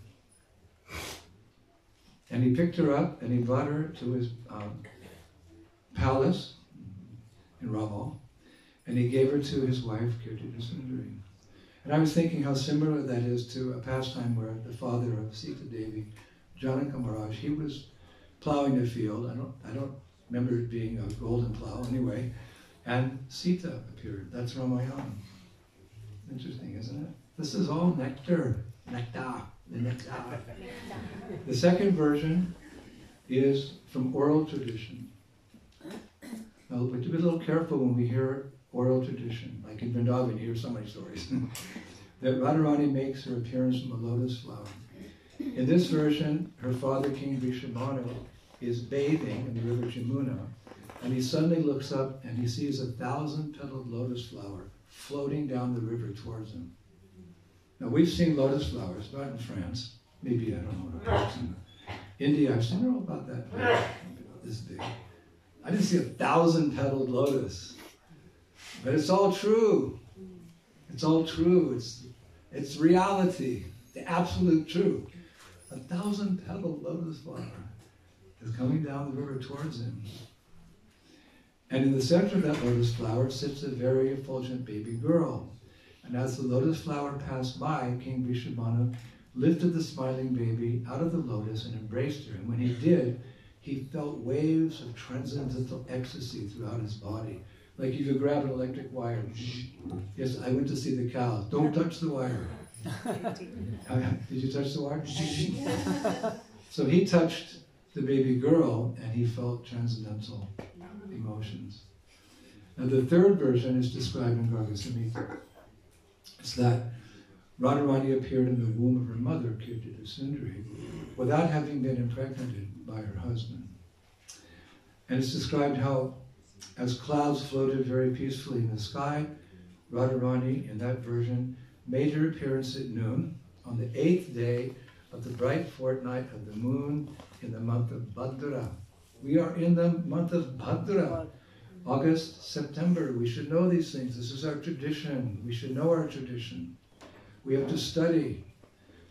And he picked her up and he brought her to his palace in Raval. And he gave her to his wife, Kirtita Sundari. And I was thinking how similar that is to a pastime where the father of Sita Devi, Janaka Maharaj, he was plowing the field. I don't remember it being a golden plow anyway. And Sita appeared. That's Ramayana. Interesting, isn't it? This is all nectar. Nectar. The nectar. The second version is from oral tradition. Now, we have to be a little careful when we hear oral tradition. Like in Vrindavan, you hear so many stories. That Radharani makes her appearance from a lotus flower. In this version, her father, King Vrishabhanu, is bathing in the river Jamuna, and he suddenly looks up and he sees 1,000-petaled lotus flower floating down the river towards him. Now, we've seen lotus flowers, not in France. Maybe, I don't know what it is. In India, I've seen all about that. This big. I didn't see 1,000-petaled lotus. But it's all true. It's all true. It's reality. The absolute truth. 1,000-petaled lotus flower is coming down the river towards him. And in the center of that lotus flower sits a very effulgent baby girl. And as the lotus flower passed by, King Vrishabhanu lifted the smiling baby out of the lotus and embraced her. And when he did, he felt waves of transcendental ecstasy throughout his body. Like if you grab an electric wire. Yes, I went to see the cows. Don't touch the wire. Did you touch the wire? So he touched the baby girl and he felt transcendental emotions. Now the third version is described in Radhastami. It's that Radharani appeared in the womb of her mother, Kirtita Sundari, without having been impregnated by her husband. And it's described how, as clouds floated very peacefully in the sky, Radharani, in that version, made her appearance at noon on the 8th day of the bright fortnight of the moon in the month of Bhadra. We are in the month of Bhadra. August, September. We should know these things. This is our tradition. We should know our tradition. We have to study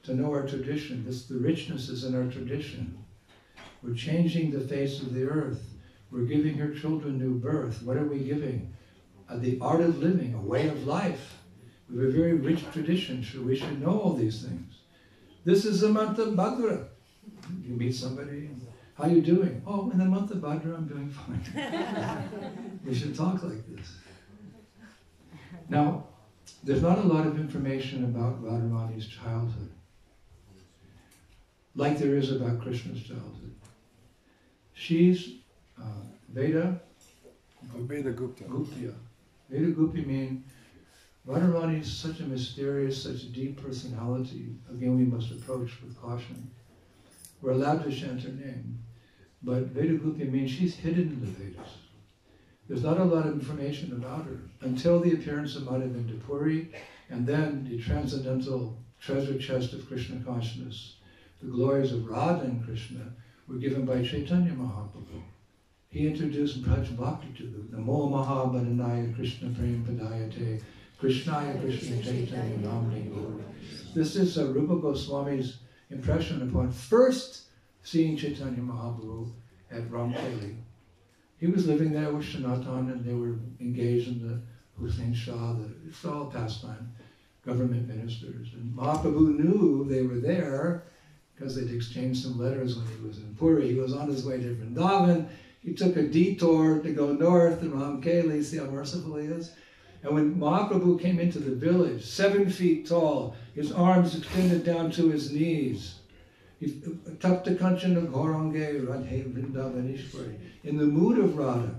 to know our tradition. The richness is in our tradition. We're changing the face of the earth. We're giving her children new birth. What are we giving? The art of living, a way of life. We have a very rich tradition, so we should know all these things. This is the month of Bhadra. You meet somebody, how are you doing? Oh, in the month of Bhadra, I'm doing fine. We should talk like this. Now, there's not a lot of information about Radharani's childhood, like there is about Krishna's childhood. She's Veda Gupta. Veda Gupta means Radharani is such a mysterious, such a deep personality. Again, we must approach with caution. We're allowed to chant her name, but Veda Gupta means she's hidden in the Vedas. There's not a lot of information about her until the appearance of Madhavendra Puri, and then the transcendental treasure chest of Krishna consciousness. The glories of Radha and Krishna were given by Chaitanya Mahaprabhu. He introduced Braj Bhakti to them. Namo Mahabharanaya Krishna Prem Padayate Krishnaya Krishna Chaitanya Namni Guru. This is Rupa Goswami's impression upon first seeing Chaitanya Mahaprabhu at Ramkeli. He was living there with Sanatan and they were engaged in the Hussain Shah, it's all pastime, government ministers. And Mahaprabhu knew they were there because they'd exchanged some letters when he was in Puri. He was on his way to Vrindavan. He took a detour to go north to Ramkeli, see how merciful he is. And when Mahaprabhu came into the village, 7 feet tall, his arms extended down to his knees, Tapta Kanchana Gaurange Radhe Vrindavanishwari, in the mood of Radha.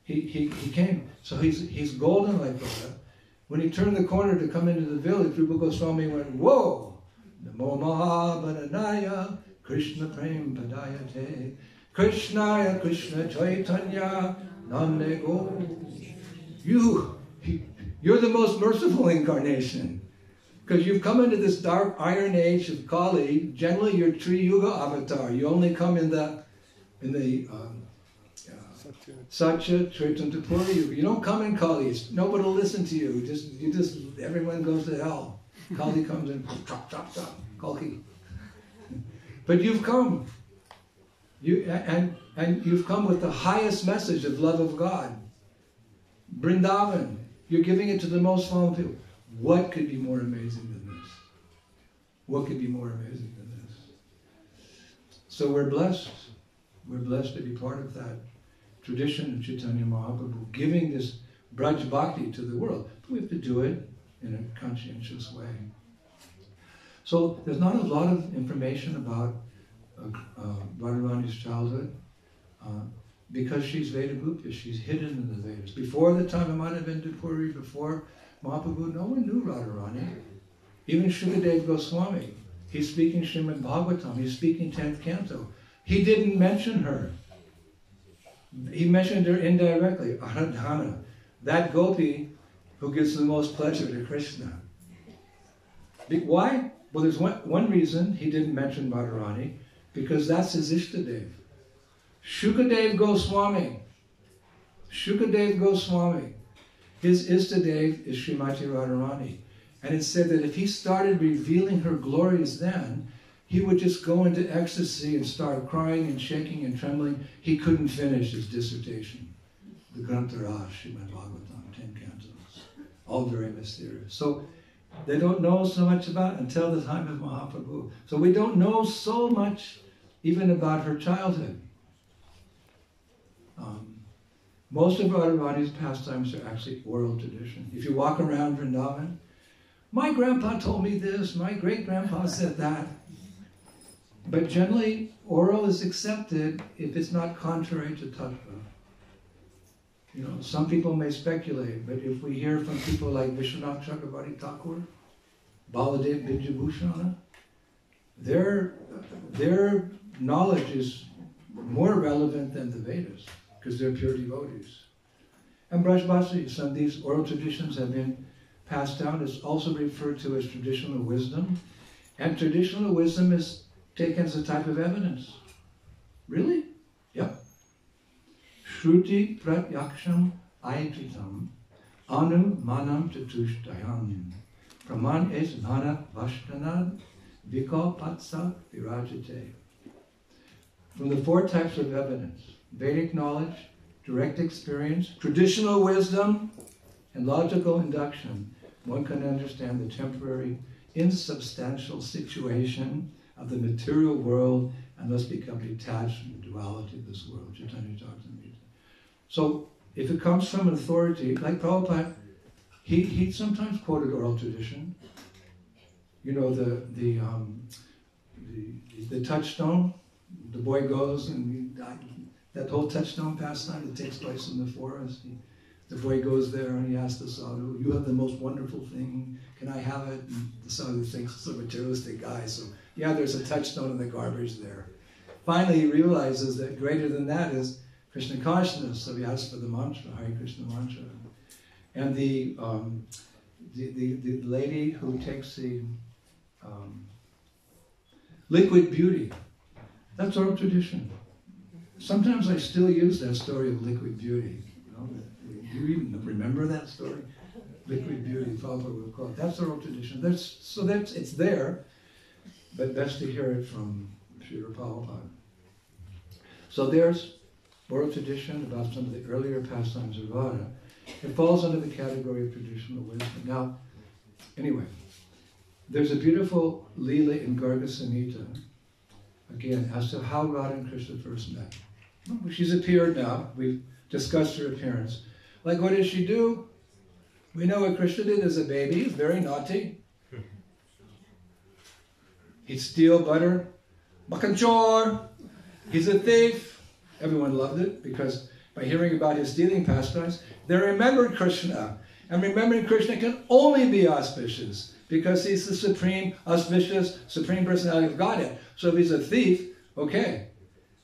He came, so he's golden like Radha. When he turned the corner to come into the village, Rupa Goswami went, whoa! Namo Mahabharanaya Krishna Prem Padayate Krishnaya Krishna Chaitanya Namne Go. You're the most merciful incarnation. Because you've come into this dark iron age of Kali. Generally, you're Tri Yuga avatar. You only come in the Satya. Satya Tritanapuri. You don't come in Kali's. Nobody will listen to you. Everyone goes to hell. Kali comes in, chop, chop, chop, Kalki. But you've come. And you've come with the highest message of love of God. Vrindavan. You're giving it to the most fallen people. What could be more amazing than this? What could be more amazing than this? So we're blessed. We're blessed to be part of that tradition of Chaitanya Mahaprabhu, giving this Braj Bhakti to the world. But we have to do it in a conscientious way. So there's not a lot of information about Radharani's childhood because she's Vedagupta. She's hidden in the Vedas. Before the time of Madhavendra Puri, before Mahaprabhu, no one knew Radharani. Even Shukadev Goswami, he's speaking Srimad Bhagavatam, he's speaking 10th canto. He didn't mention her. He mentioned her indirectly, Aradhana, that gopi who gives the most pleasure to Krishna. Why? Well, there's one reason he didn't mention Radharani, because that's his Ishtadev. Shukadev Goswami. Shukadev Goswami. His Ishtadev is Srimati Radharani. And it said that if he started revealing her glories then, he would just go into ecstasy and start crying and shaking and trembling. He couldn't finish his dissertation. The Grantaraj, Srimad Bhagavatam, 10 cantos. All very mysterious. So they don't know so much about it until the time of Mahaprabhu. So we don't know so much even about her childhood. Most of Radharani's pastimes are actually oral tradition. If you walk around Vrindavan, my grandpa told me this, my great-grandpa said that. But generally, oral is accepted if it's not contrary to tattva. You know, some people may speculate, but if we hear from people like Vishwanath Chakravarti Thakur, Baladev Bijabhushana, their knowledge is more relevant than the Vedas, because they're pure devotees. And Brajbasi, some of these oral traditions have been passed down. It's also referred to as traditional wisdom. And traditional wisdom is taken as a type of evidence. Really? Yep. Shruti pratyaksham aitritam anu manam chatushtayam praman es bhana vashtanad vikalpatsa virajate. From the four types of evidence, Vedic knowledge, direct experience, traditional wisdom, and logical induction, one can understand the temporary, insubstantial situation of the material world and thus become detached from the duality of this world. Chaitanya Charitamrita. So, if it comes from an authority, like Prabhupada, he sometimes quoted oral tradition. You know, the touchstone, the boy goes and that whole touchstone pastime that takes place in the forest. The boy goes there and he asks the sadhu, "You have the most wonderful thing, can I have it?" And the sadhu thinks it's a materialistic guy, so yeah, there's a touchstone in the garbage there. Finally, he realizes that greater than that is Krishna consciousness, so he asks for the mantra, Hare Krishna mantra. And the lady who takes the liquid beauty, that's oral tradition. Sometimes I still use that story of liquid beauty. You know, do you even remember that story? Liquid beauty, Prabhupada would call it. That's oral tradition. It's there, but best to hear it from Srila Prabhupada. So there's oral tradition about some of the earlier pastimes of Radha. It falls under the category of traditional wisdom. Now, anyway, there's a beautiful Leela in Garga Samhita, again, as to how Radha and Krishna first met. Well, she's appeared now. We've discussed her appearance. Like, what does she do? We know what Krishna did as a baby. He's very naughty. He'd steal butter. Makanchor. He's a thief. Everyone loved it because by hearing about his stealing pastimes, they remembered Krishna. And remembering Krishna can only be auspicious because he's the supreme, auspicious, supreme personality of Godhead. So if he's a thief, okay,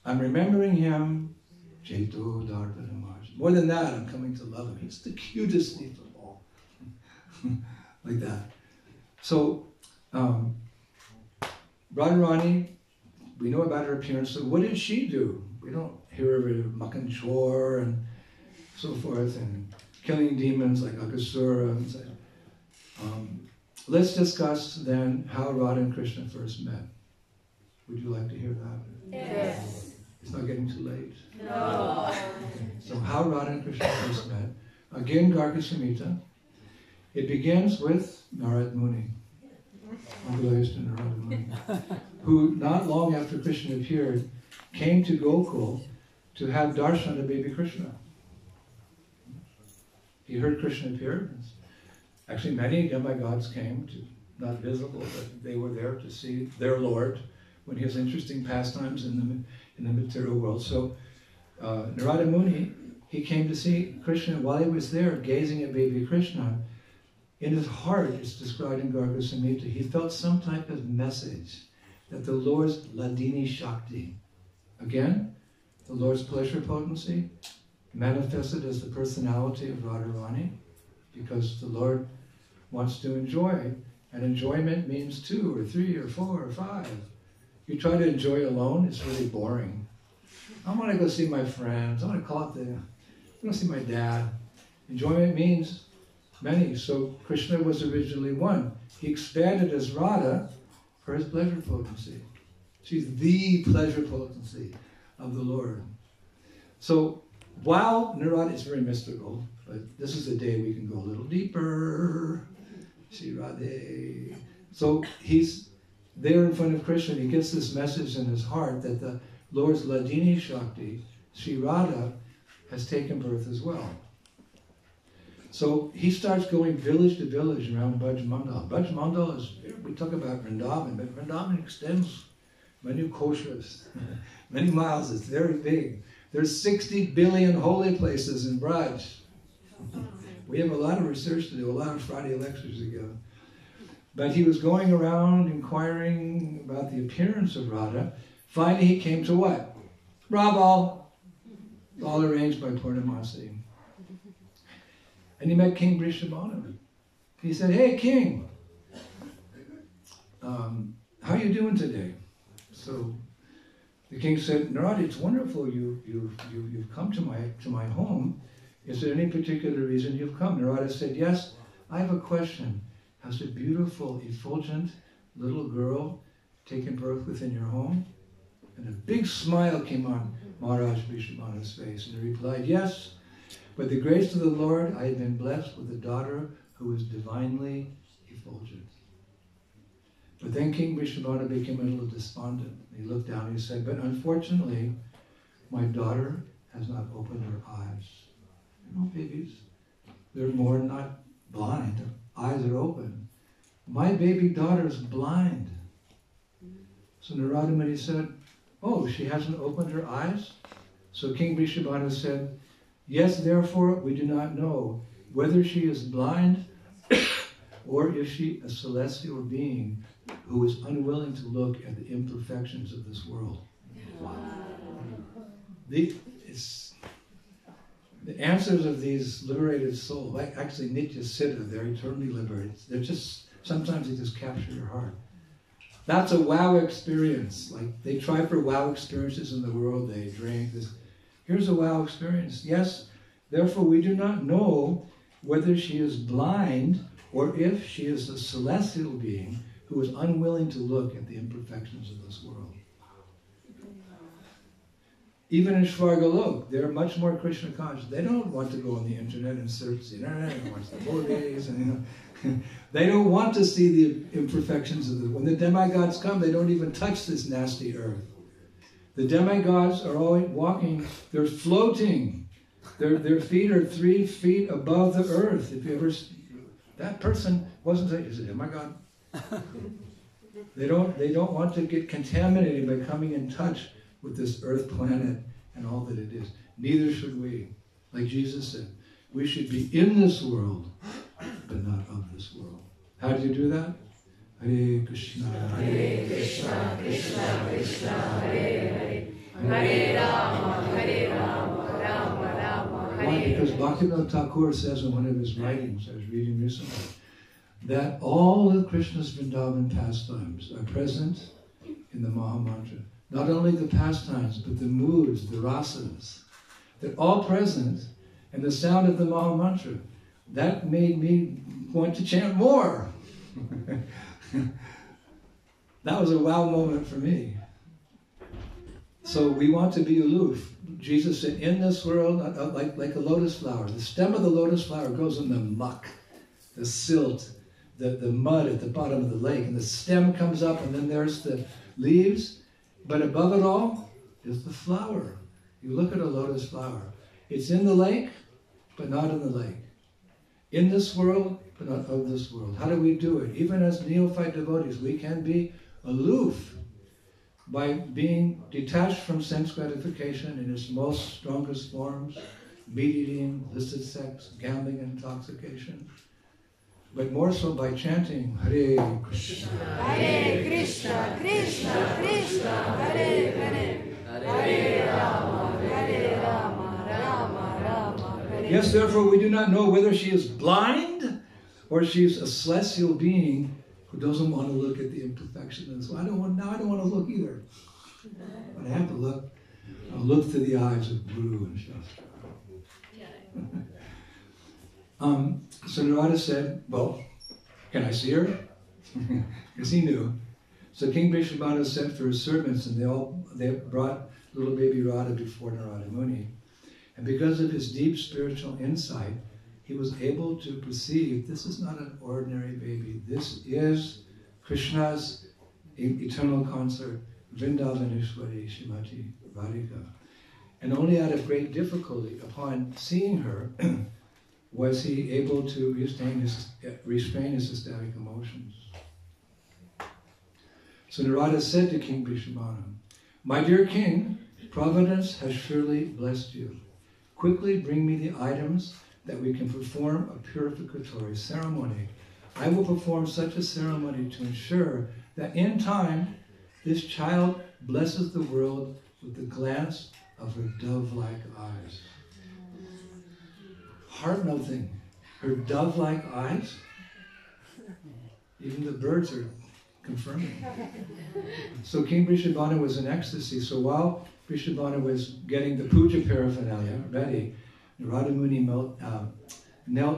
I'm remembering him. Jaito Dharvanamaj. More than that, I'm coming to love him. He's the cutest thief of all. Like that. So, Radharani we know about her appearance. So what did she do? We don't hear of her mucking chore and so forth, and killing demons like Aghasura. And so. Let's discuss then how Radha and Krishna first met. Would you like to hear that? Yes. It's not getting too late. No. Okay. So how Radha and Krishna first met. Again, Garga Samhita. It begins with Narad Muni, who not long after Krishna appeared, came to Gokul to have darshan of baby Krishna. He heard Krishna appear. Actually, many demigods came, not visible, but they were there to see their Lord when he has interesting pastimes in the material world. So Narada Muni, he came to see Krishna. While he was there gazing at baby Krishna, in his heart, it's described in Garga Samhita, he felt some type of message that the Lord's Ladini Shakti, again, the Lord's pleasure potency, manifested as the personality of Radharani, because the Lord wants to enjoy, and enjoyment means 2 or 3 or 4 or 5. You try to enjoy alone, it's really boring. I want to go see my friends. I want to call it I want to see my dad. Enjoyment means many. So Krishna was originally one. He expanded as Radha for his pleasure potency. She's the pleasure potency of the Lord. So while Narada is very mystical, but this is a day we can go a little deeper. Shri Radhe. So he's there in front of Krishna, and he gets this message in his heart that the Lord's Ladini Shakti, Shri Radha, has taken birth as well. So he starts going village to village around Braj Mandal. Braj Mandal is, we talk about Vrindavan, but Vrindavan extends many koshas, many miles. It's very big. There's 60 billion holy places in Braj. We have a lot of research to do, a lot of Friday lectures to go. But he was going around inquiring about the appearance of Radha. Finally he came to what? Raval. All arranged by Purnamasi. And he met King Vrishabhanu. He said, "Hey, King, how are you doing today?" So the king said, "Narada, it's wonderful you've come to my home. Is there any particular reason you've come?" Narada said, "Yes, I have a question. Has a beautiful, effulgent little girl taken birth within your home?" And a big smile came on Maharaja Vrishabhanu's face, and he replied, "Yes, by the grace of the Lord, I have been blessed with a daughter who is divinely effulgent." But then King Vrishabhanu became a little despondent. He looked down and he said, "But unfortunately, my daughter has not opened her eyes." You know, babies, they're more not blind. Their eyes are open. My baby daughter is blind. So Narada Muni said, "Oh, she hasn't opened her eyes?" So King Vrishabhanu said, "Yes, therefore we do not know whether she is blind or is she a celestial being who is unwilling to look at the imperfections of this world." Wow. The answers of these liberated souls, like actually Nitya Siddha, they're eternally liberated. They're just, sometimes they just capture your heart. That's a wow experience. Like they try for wow experiences in the world, they drink this. Here's a wow experience. Yes, therefore we do not know whether she is blind or if she is a celestial being who is unwilling to look at the imperfections of this world. Even in Svargalok, they're much more Krishna conscious. They don't want to go on the internet and search the internet and watch the movies. And, they don't want to see the imperfections of the... When the demigods come, they don't even touch this nasty earth. The demigods are always walking, they're floating. Their feet are 3 feet above the earth. If you ever... That person wasn't saying, is it demigod? They don't want to get contaminated by coming in touch with this earth planet and all that it is. Neither should we. Like Jesus said, we should be in this world, but not of this world. How do you do that? Hare Krishna, Krishna, Krishna, Hare Hare, Hare Rama, Rama, Hare. Why? Because Bhaktivinoda Thakur says in one of his writings, I was reading recently, that all of Krishna's Vrindavan pastimes are present in the Maha Mantra. not only the pastimes, but the moods, the rasas, that all present, and the sound of the Maha Mantra. That made me want to chant more. That was a wow moment for me. So we want to be aloof. Jesus said, in this world, like a lotus flower, the stem of the lotus flower goes in the muck, the silt, the mud at the bottom of the lake, and the stem comes up, and then there's the leaves, but above it all is the flower. You look at a lotus flower. It's in the lake, but not in the lake. In this world, but not of this world. How do we do it? Even as neophyte devotees, we can be aloof by being detached from sense gratification in its most strongest forms, meat eating, illicit sex, gambling, intoxication. But more so by chanting Hare Krishna. Hare Krishna, Krishna Krishna, Hare Hare, Hare Rama, Hare Rama, Rama Rama, Hare. Yes, therefore we do not know whether she is blind or she's a celestial being who doesn't want to look at the imperfection. And so I don't want to look either. But I have to look. I'll look through the eyes of Guru and Shastra. So Narada said, well, can I see her? Because he knew. So King Vrishabhanu sent for his servants, and they brought little baby Radha before Narada Muni. And because of his deep spiritual insight, he was able to perceive this is not an ordinary baby. This is Krishna's eternal consort, Vrindavaneshwari Shrimati Radhika. And only out of great difficulty, upon seeing her, was he able to restrain his ecstatic emotions. So Narada said to King Vrishabhanu, my dear king, Providence has surely blessed you. Quickly bring me the items that we can perform a purificatory ceremony. I will perform such a ceremony to ensure that in time, this child blesses the world with the glance of her dove-like eyes. Heart-melting. Her dove-like eyes. Even the birds are confirming. So King Vrishabhanu was in ecstasy. So while Vrishabhanu was getting the puja paraphernalia ready, Narada Muni knelt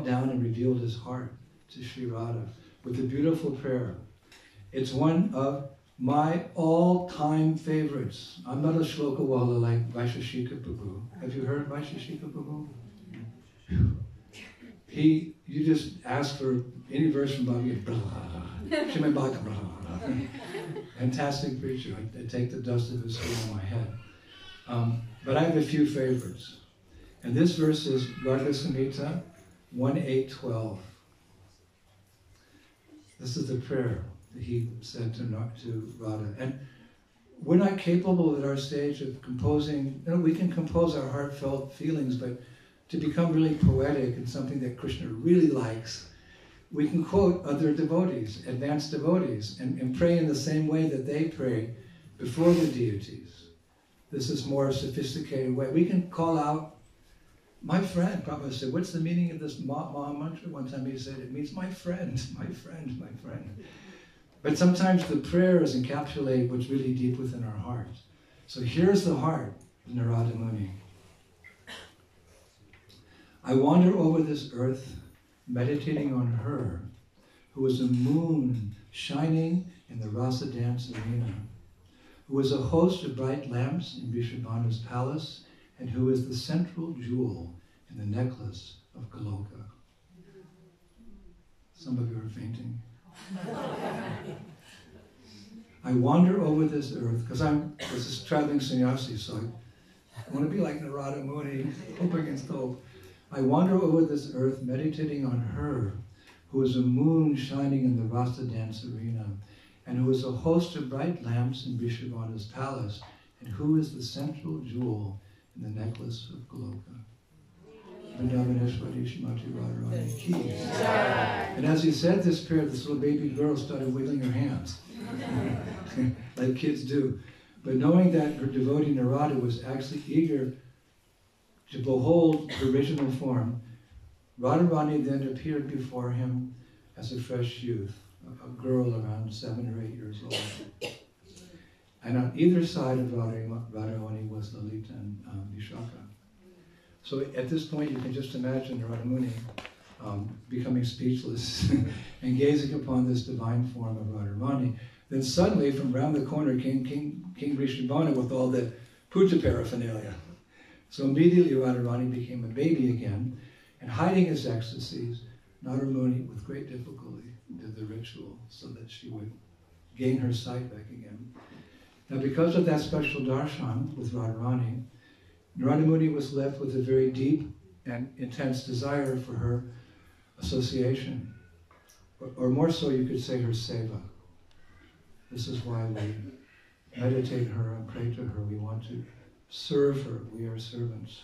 down and revealed his heart to Sri Radha with a beautiful prayer. It's one of my all-time favorites. I'm not a shlokawala like Vaisheshika Prabhu. Have you heard Vaisheshika Prabhu? You just ask for any verse from Bhagavad Gita. Fantastic preacher. I take the dust of his skin on my head. But I have a few favorites. And this verse is Garga Samhita 1.8.12. This is the prayer that he said to Radha. And we're not capable at our stage of composing, we can compose our heartfelt feelings, but to become really poetic and something that Krishna really likes, we can quote other devotees, advanced devotees, and pray in the same way that they pray before the deities. This is more sophisticated way. We can call out, my friend. Prabhupada said, what's the meaning of this Maha Mantra? One time he said, it means my friend, my friend, my friend. But sometimes the prayers encapsulate what's really deep within our hearts. So here's the heart of Narada Muni. I wander over this earth, meditating on her, who is a moon shining in the rasa dance arena, who is a host of bright lamps in Vrishabhanu's palace, and who is the central jewel in the necklace of Goloka. Some of you are fainting. I wander over this earth, because this is traveling sannyasi, so I want to be like Narada Muni, hope against hope. I wander over this earth, meditating on her, who is a moon shining in the rasa dance arena, and who is a host of bright lamps in Vrishabhanu's palace, and who is the central jewel in the necklace of Goloka. Vrindavaneshwari Shrimati Radharani Ki. And as he said this prayer, this little baby girl started wiggling her hands, like kids do. But knowing that her devotee Narada was actually eager to behold her original form, Radharani then appeared before him as a fresh youth, a girl around 7 or 8 years old. And on either side of Radharani was Lalita and Vishaka. So at this point, you can just imagine Radhamuni becoming speechless and gazing upon this divine form of Radharani. Then suddenly, from round the corner came King Vrishabhana with all the puja paraphernalia. So immediately Radharani became a baby again, and hiding his ecstasies, Radhamuni, with great difficulty, did the ritual so that she would gain her sight back again. Now, because of that special darshan with Radharani, Radhamuni was left with a very deep and intense desire for her association, or more so, you could say her seva. This is why we meditate her and pray to her. We want to serve her. We are servants.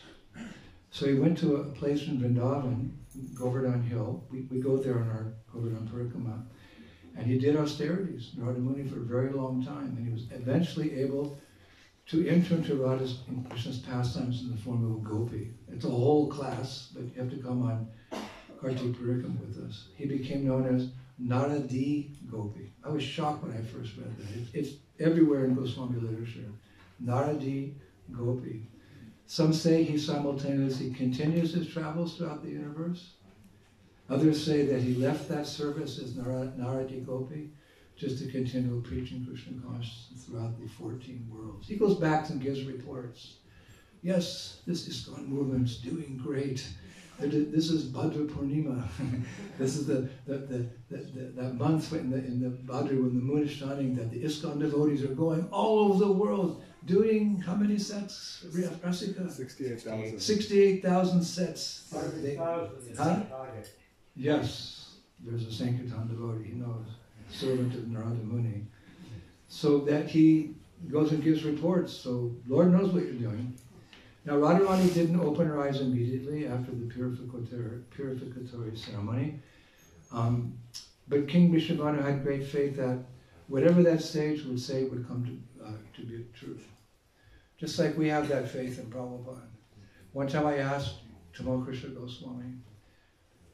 So he went to a place in Vrindavan, Govardhan Hill. We go there on our Govardhan Parikrama. And he did austerities, Radhamuni, for a very long time. And he was eventually able to enter into Krishna's pastimes in the form of a gopi. It's a whole class, but you have to come on Kartik Parikrama with us. He became known as Naradi Gopi. I was shocked when I first read that. It's everywhere in Goswami literature. Naradi Gopi. Some say he simultaneously continues his travels throughout the universe. Others say that he left that service as Naradi Gopi just to continue preaching Krishna consciousness throughout the 14 worlds. He goes back and gives reports. Yes, this ISKCON movement's doing great. This is Bhadra Purnima. This is that month in the Bhadra when the moon is shining, that the ISKCON devotees are going all over the world doing how many sets? Rasika? 68,000. 68,000 sets. 5,000. Huh? Yes, there's a Sankirtan devotee, he knows, servant of Narada Muni. So that he goes and gives reports, so Lord knows what you're doing. Now Radharani didn't open her eyes immediately after the purificatory ceremony, but King Vrishabhanu had great faith that whatever that sage would say would come to be true. Just like we have that faith in Prabhupada. One time I asked Tamal Krishna Goswami,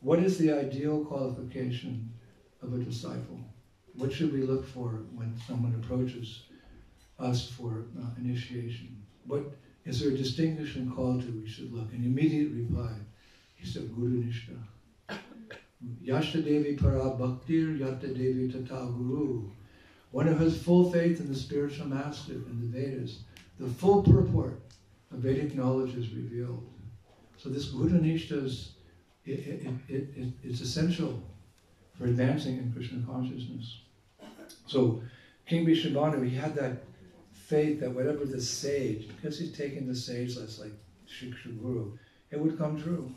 what is the ideal qualification of a disciple? What should we look for when someone approaches us for initiation? What is there a distinguishing quality we should look? An immediate reply. He said, Guru Nishta. Yashta Devi Para Bhaktir Yatta Devi Tata Guru. One who has full faith in the spiritual master in the Vedas, the full purport of Vedic knowledge is revealed. So this Guru Nishta is it's essential for advancing in Krishna consciousness. So King Vrishabhanu, he had that faith that whatever the sage, because he's taken the sage that's like Shri Guru, it would come true.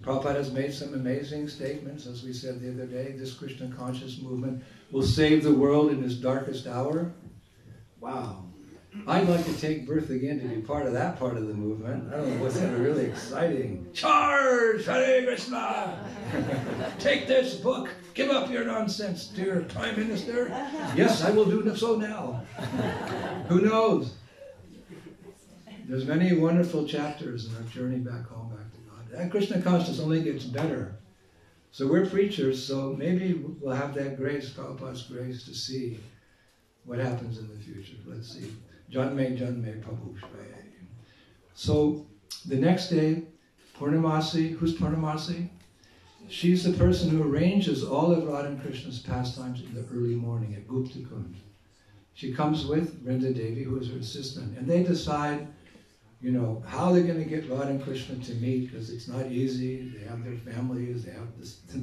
Prabhupada has made some amazing statements, as we said the other day. This Krishna conscious movement will save the world in its darkest hour. Wow. I'd like to take birth again to be part of that part of the movement. I don't know what's really exciting. Charge! Hare Krishna! Take this book. Give up your nonsense, dear Prime Minister. Yes, I will do so now. Who knows? There's many wonderful chapters in our journey back home, back to God. That Krishna consciousness only gets better. So we're preachers, so maybe we'll have that grace, Prabhupada's grace, to see what happens in the future. Let's see. Janme Prabhu Shvaya. So the next day, Purnamasi, who's Purnamasi? She's the person who arranges all of Radha and Krishna's pastimes in the early morning at Gupta Kund. She comes with Vrinda Devi, who is her assistant, and they decide, you know, how they're going to get Radha and Krishna to meet, because it's not easy. They have their families,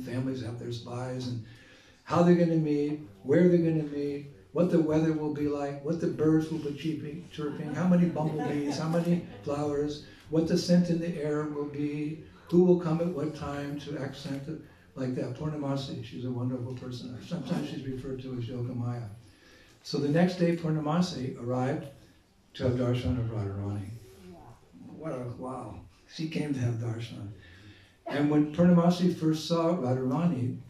families have their spies, and how they're going to meet, where they're going to meet, what the weather will be like, what the birds will be chirping, how many bumblebees, how many flowers, what the scent in the air will be, who will come at what time to accent it, like that. Purnamasi, she's a wonderful person. Sometimes she's referred to as Yogamaya. So the next day, Purnamasi arrived to have darshan of Radharani. Wow, she came to have darshan. And when Purnamasi first saw Radharani,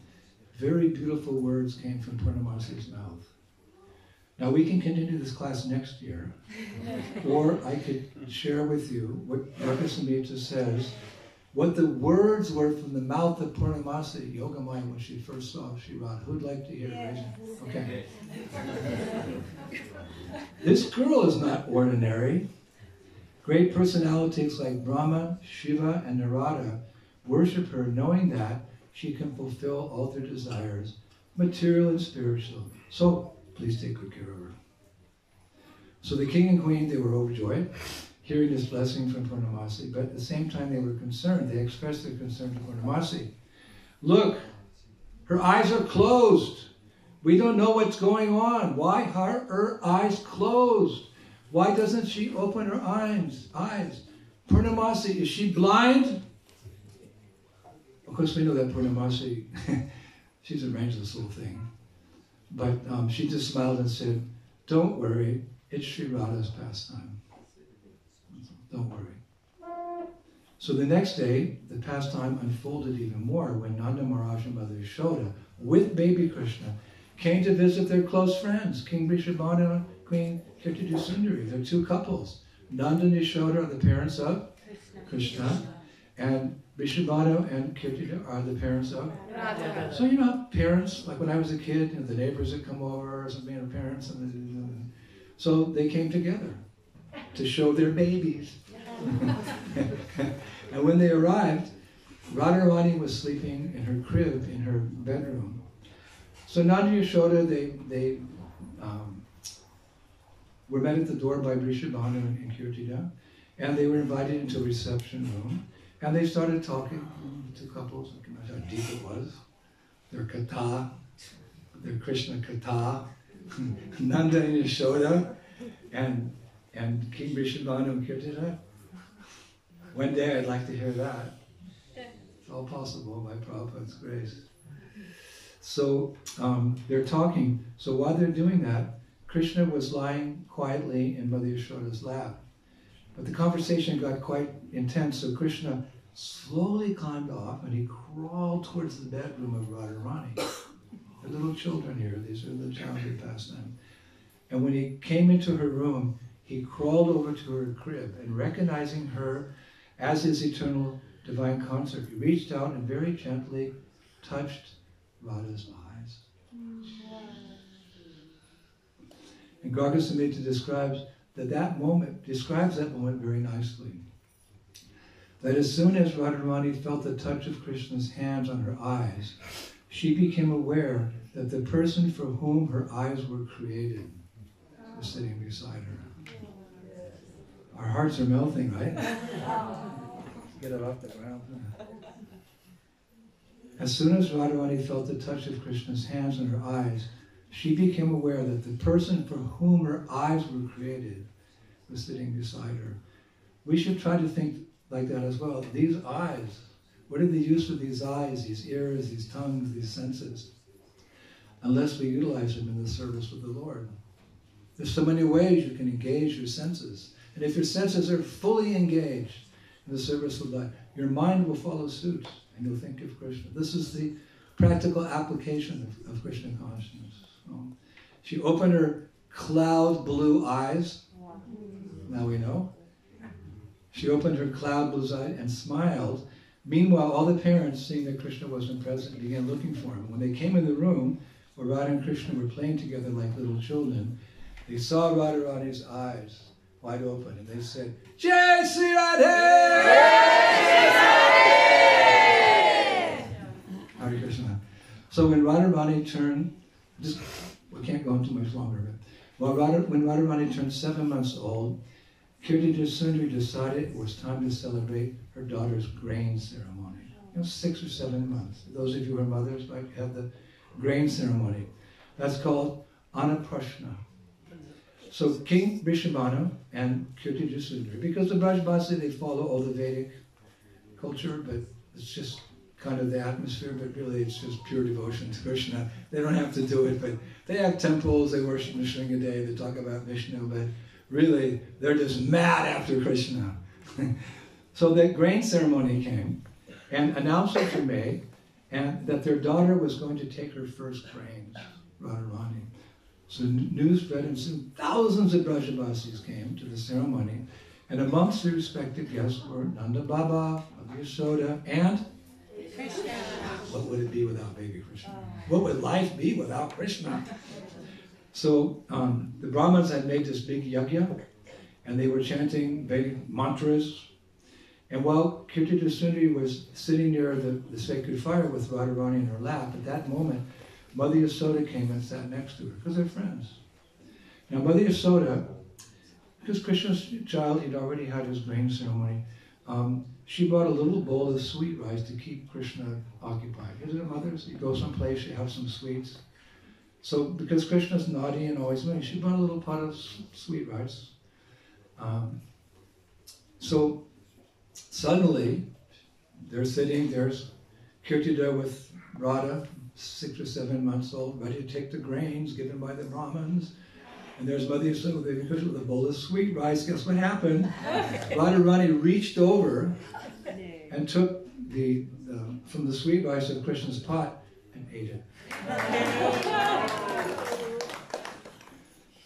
very beautiful words came from Purnamasi's mouth. Now we can continue this class next year, or I could share with you what Radhasamita says what the words were from the mouth of Purnamasi, Yogamaya, when she first saw Sri Radha. Who'd like to hear it? Okay. This girl is not ordinary. Great personalities like Brahma, Shiva, and Narada worship her, knowing that she can fulfill all their desires, material and spiritual. So please take good care of her. So the king and queen, they were overjoyed, hearing this blessing from Purnamasi, but at the same time they were concerned. They expressed their concern to Purnamasi. Look, her eyes are closed. We don't know what's going on. Why are her eyes closed? Why doesn't she open her eyes? Purnamasi, is she blind? Of course, we know that Purnamasi, she's arranged this whole thing. But she just smiled and said, don't worry, it's Sri Radha's pastime. Don't worry. So the next day, the pastime unfolded even more when Nanda Maharaj and Mother Yashoda, with baby Krishna, came to visit their close friends, King Vrishabhanu and Queen Kirtiju Sundari. They're two couples. Nanda and Yashoda are the parents of Krishna, and Vrishabhanu and Kirtiju are the parents of Radha. So, you know, parents, like when I was a kid, you know, the neighbors would come over or something, and parents, and so they came together to show their babies. And when they arrived, Radharani was sleeping in her crib in her bedroom. So Nanda and Yashoda, they were met at the door by Vrishabhanu and Kirtija, and they were invited into a reception room, and they started talking, the two couples. You can imagine how deep it was. Their katha, their Krishna katha, Nanda and Yashoda, and King Vrishabhanu and Kirtija. One day I'd like to hear that. It's all possible by Prabhupada's grace. So they're talking. So while they're doing that, Krishna was lying quietly in Mother Yashoda's lap. But the conversation got quite intense, so Krishna slowly climbed off and he crawled towards the bedroom of Radharani. They're little children here, these are the childhood pastime. And when he came into her room, he crawled over to her crib and recognizing her as his eternal divine consort, he reached out and very gently touched Radha's eyes. And Garga Samhita describes that moment very nicely. That as soon as Radharani felt the touch of Krishna's hands on her eyes, she became aware that the person for whom her eyes were created was sitting beside her. Our hearts are melting, right? Get it off the ground. As soon as Radharani felt the touch of Krishna's hands on her eyes, she became aware that the person for whom her eyes were created was sitting beside her. We should try to think like that as well. These eyes, what are the use of these eyes, these ears, these tongues, these senses, unless we utilize them in the service of the Lord? There's so many ways you can engage your senses. And if your senses are fully engaged in the service of life, your mind will follow suit and you'll think of Krishna. This is the practical application of Krishna consciousness. She opened her cloud blue eyes. Now we know. She opened her cloud blue eyes and smiled. Meanwhile, all the parents, seeing that Krishna wasn't present, began looking for him. When they came in the room where Radha and Krishna were playing together like little children, they saw Radharani's eyes wide open, and they said, Jai Sri Radhe! Hare Krishna. So when Radharani turned, we can't go on too much longer, but when Radharani turned 7 months old, Kirtiju Sundari decided it was time to celebrate her daughter's grain ceremony. 6 or 7 months. Those of you who are mothers might have the grain ceremony. That's called Annaprashna. So King Vrishabhanu and Kirtiju Sundari, because the Brajbasi, they follow all the Vedic culture, but it's just kind of the atmosphere, but really it's just pure devotion to Krishna. They don't have to do it, but they have temples, they worship Nrsimhadev, they talk about Vishnu, but really they're just mad after Krishna. So the grain ceremony came, and announcements were made, and that their daughter was going to take her first grains, Radharani. So news spread, and soon thousands of Brajavasis came to the ceremony, And amongst the respected guests were Nanda Baba, Mother Yasoda, and Krishna. what would it be without baby Krishna? What would life be without Krishna? So the Brahmins had made this big yajna, and they were chanting Vedic mantras. And while Kirti Sundari was sitting near the sacred fire with Radharani in her lap, at that moment, Mother Yasoda came and sat next to her, because they're friends. Now Mother Yasoda, because Krishna's child, he'd already had his grain ceremony, she brought a little bowl of sweet rice to keep Krishna occupied. Isn't it, mothers? You go someplace, you have some sweets. So because Krishna's naughty and always moving, she brought a little pot of sweet rice. So suddenly, they're sitting, there's Kirtida with Radha, 6 or 7 months old, ready to take the grains given by the Brahmins. And there's Mother Yasoda, baby Krishna, with a bowl of sweet rice. Guess what happened? Radharani reached over and took from the sweet rice of Krishna's pot and ate it.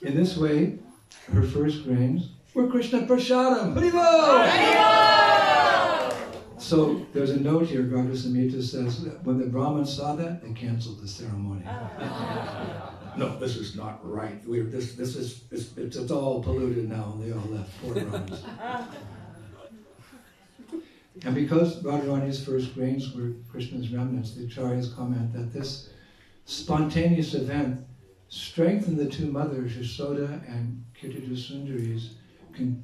In this way, her first grains were Krishna Prashadam. Haribol! So there's a note here, Radhastami says, that when the Brahmins saw that, they canceled the ceremony. No, this is not right. It's all polluted now, and they all left. Poor Brahmins. And because Radharani's first grains were Krishna's remnants, the Acharyas comment that this spontaneous event strengthened the two mothers, Yasoda and Kirti Sundari's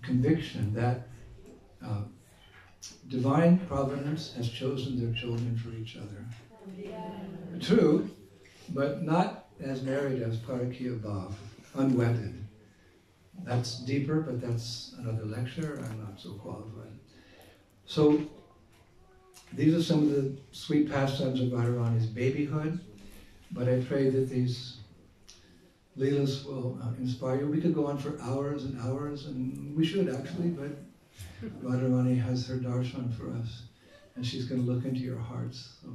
conviction that divine providence has chosen their children for each other. True, but not as married as Parakya Bhav, unwedded. That's deeper, but that's another lecture. I'm not so qualified. So these are some of the sweet pastimes of Radharani's babyhood, but I pray that these Leelas will inspire you. We could go on for hours and hours, and we should actually, but Radharani has her darshan for us, and she's going to look into your hearts. So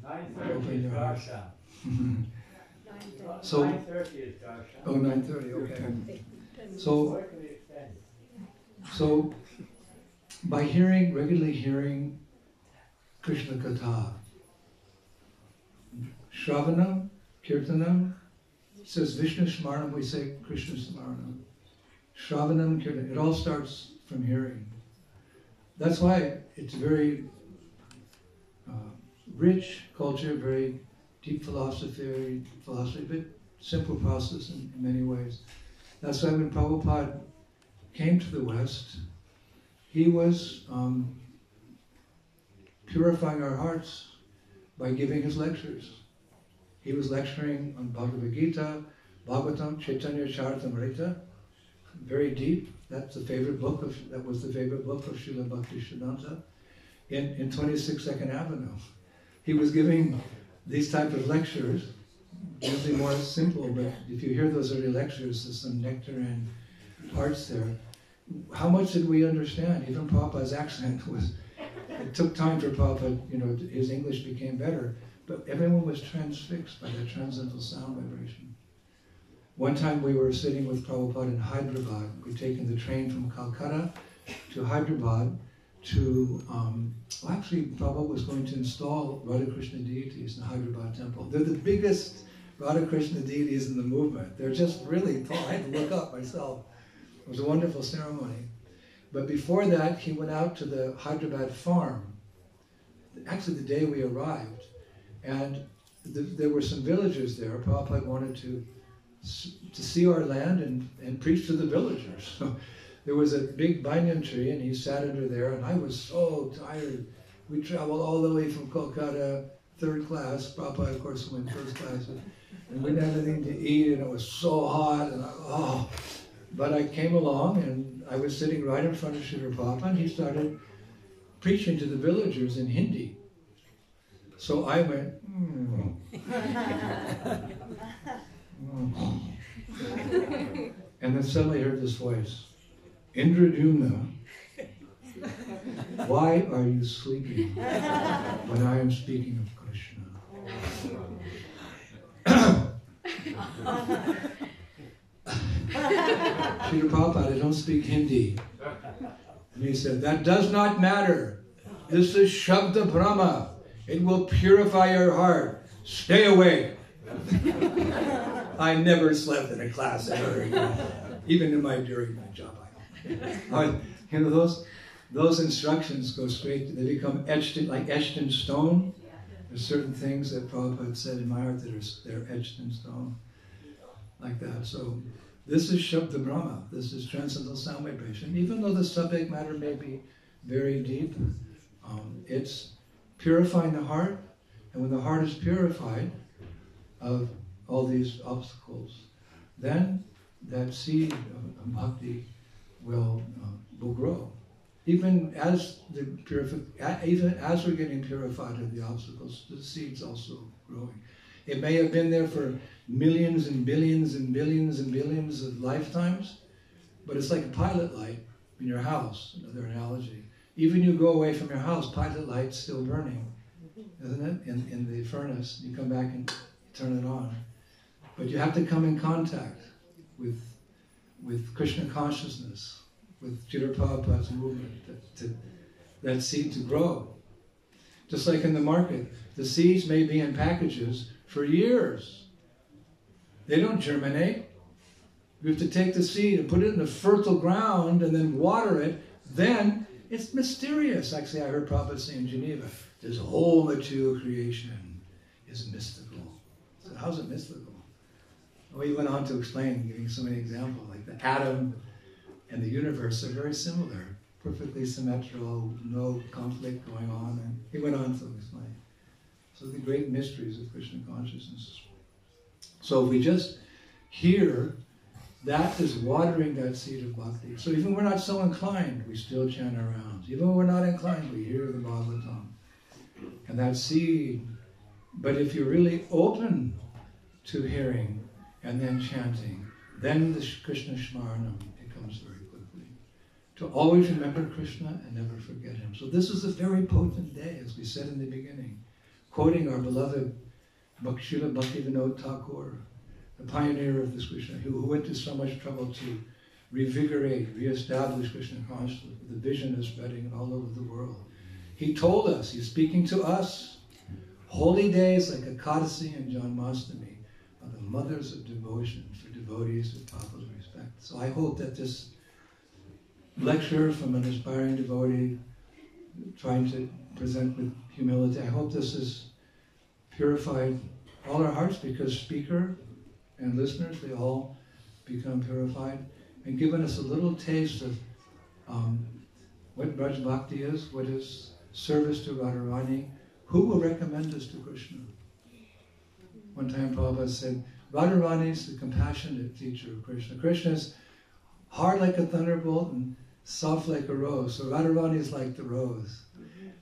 9:30 is darshan. So 9:30 is darshan. Oh, 9:30, okay. So by regularly hearing Krishna Katha, Shravanam, Kirtanam, it says Vishnu Smaranam, we say Krishna Smaranam. Shravanam, Kirtanam, it all starts from hearing. That's why it's very rich culture, very deep philosophy, but simple process in many ways. That's why when Prabhupada came to the West, he was purifying our hearts by giving his lectures. He was lecturing on Bhagavad Gita, Bhagavatam, Chaitanya Charitamrita, very deep. That was the favorite book of Srila Bhaktisiddhanta in 26th Avenue. He was giving these type of lectures, usually more simple, but if you hear those early lectures, there's some nectarine parts there. How much did we understand? Even Prabhupada's accent it took time for Prabhupada, his English became better, but everyone was transfixed by that transcendental sound vibration. One time we were sitting with Prabhupada in Hyderabad. We'd taken the train from Calcutta to Hyderabad to, actually Prabhupada was going to install Radha Krishna deities in the Hyderabad temple. They're the biggest Radha Krishna deities in the movement. They're just really tall. I had to look up myself. It was a wonderful ceremony. But before that, he went out to the Hyderabad farm, actually the day we arrived. And there were some villagers there. Prabhupada wanted to see our land and preach to the villagers. So there was a big banyan tree, and he sat under there, and I was so tired. We traveled all the way from Kolkata, 3rd class. Prabhupada, of course, went 1st class. And we didn't have anything to eat, and it was so hot, and But I came along, and I was sitting right in front of Srila Prabhupada, and he started preaching to the villagers in Hindi. So I went, And then suddenly I heard this voice, Indradyumna, why are you sleeping when I am speaking of Krishna? Srila Prabhupada, I don't speak Hindi. And he said, that does not matter. This is Shabda Brahma. It will purify your heart. Stay awake. I never slept in a class ever. Even during my job. Those instructions go straight, they become etched in stone. There's certain things that Prabhupada said in my heart that they're etched in stone. Like that. So this is Shabda Brahma. This is transcendental sound vibration. Even though the subject matter may be very deep, it's purifying the heart. And when the heart is purified of all these obstacles, then that seed of bhakti will grow. Even as we're getting purified of the obstacles, the seed's also growing. It may have been there for millions and billions and billions and billions of lifetimes, but it's like a pilot light in your house, another analogy. Even you go away from your house, pilot light's still burning, isn't it? In the furnace, you come back and turn it on. But you have to come in contact with Krishna consciousness, with Srila Prabhupada's movement, that seed to grow. Just like in the market, the seeds may be in packages for years. They don't germinate. You have to take the seed and put it in the fertile ground and then water it. Then it's mysterious. Actually, I heard Prabhupada say in Geneva, this whole material creation is mystical. So how's it mystical? Well, he went on to explain, giving so many examples, like the atom and the universe are very similar, perfectly symmetrical, no conflict going on. And he went on to explain. So the great mysteries of Krishna consciousness. So if we just hear, that is watering that seed of bhakti. So even when we're not so inclined, we still chant our rounds. Even when we're not inclined, we hear the Bhagavatam. And that seed, but if you're really open to hearing and then chanting, then the Krishna Smaranam, it comes very quickly. To always remember Krishna and never forget him. So this is a very potent day, as we said in the beginning, quoting our beloved Srila Bhaktivinoda Thakur, the pioneer of this Krishna, who went to so much trouble to revigorate, reestablish Krishna consciousness. The vision is spreading all over the world. He told us, he's speaking to us, holy days like Ekadasi and Janmashtami are the mothers of devotion for devotees with proper respect. So I hope that this lecture from an aspiring devotee, trying to present with humility, I hope this has purified all our hearts, because speaker and listeners, they all become purified, and given us a little taste of what Braj Bhakti is, what is service to Radharani. Who will recommend us to Krishna? One time Prabhupada said, Radharani is the compassionate teacher of Krishna. Krishna is hard like a thunderbolt and soft like a rose. So Radharani is like the rose.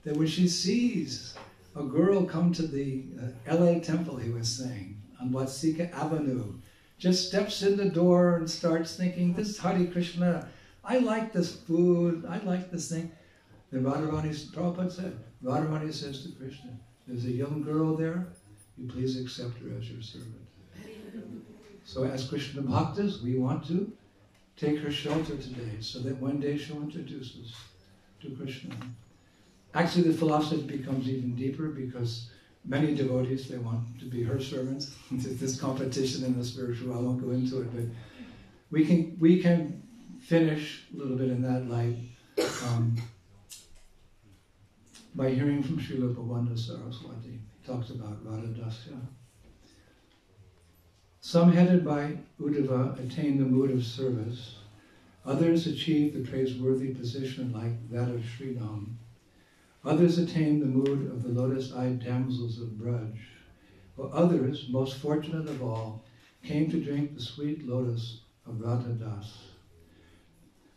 That when she sees a girl come to the LA temple, he was saying, on Vatsika Avenue, just steps in the door and starts thinking, this is Hare Krishna, I like this food, I like this thing. Then Radharani, Prabhupada said, Radharani says to Krishna, there's a young girl there, you please accept her as your servant. So as Krishna Bhaktas, we want to take her shelter today, so that one day she'll introduce us to Krishna. Actually, the philosophy becomes even deeper, because many devotees, they want to be her servants. This competition in the spiritual, I won't go into it, but we can finish a little bit in that light by hearing from Srila Bhavana Saraswati. He talks about Radhastami. Some headed by Uddhava attain the mood of service. Others achieve the praiseworthy position like that of Sridham. Others attain the mood of the lotus-eyed damsels of Braj. While others, most fortunate of all, came to drink the sweet lotus of Radha Das.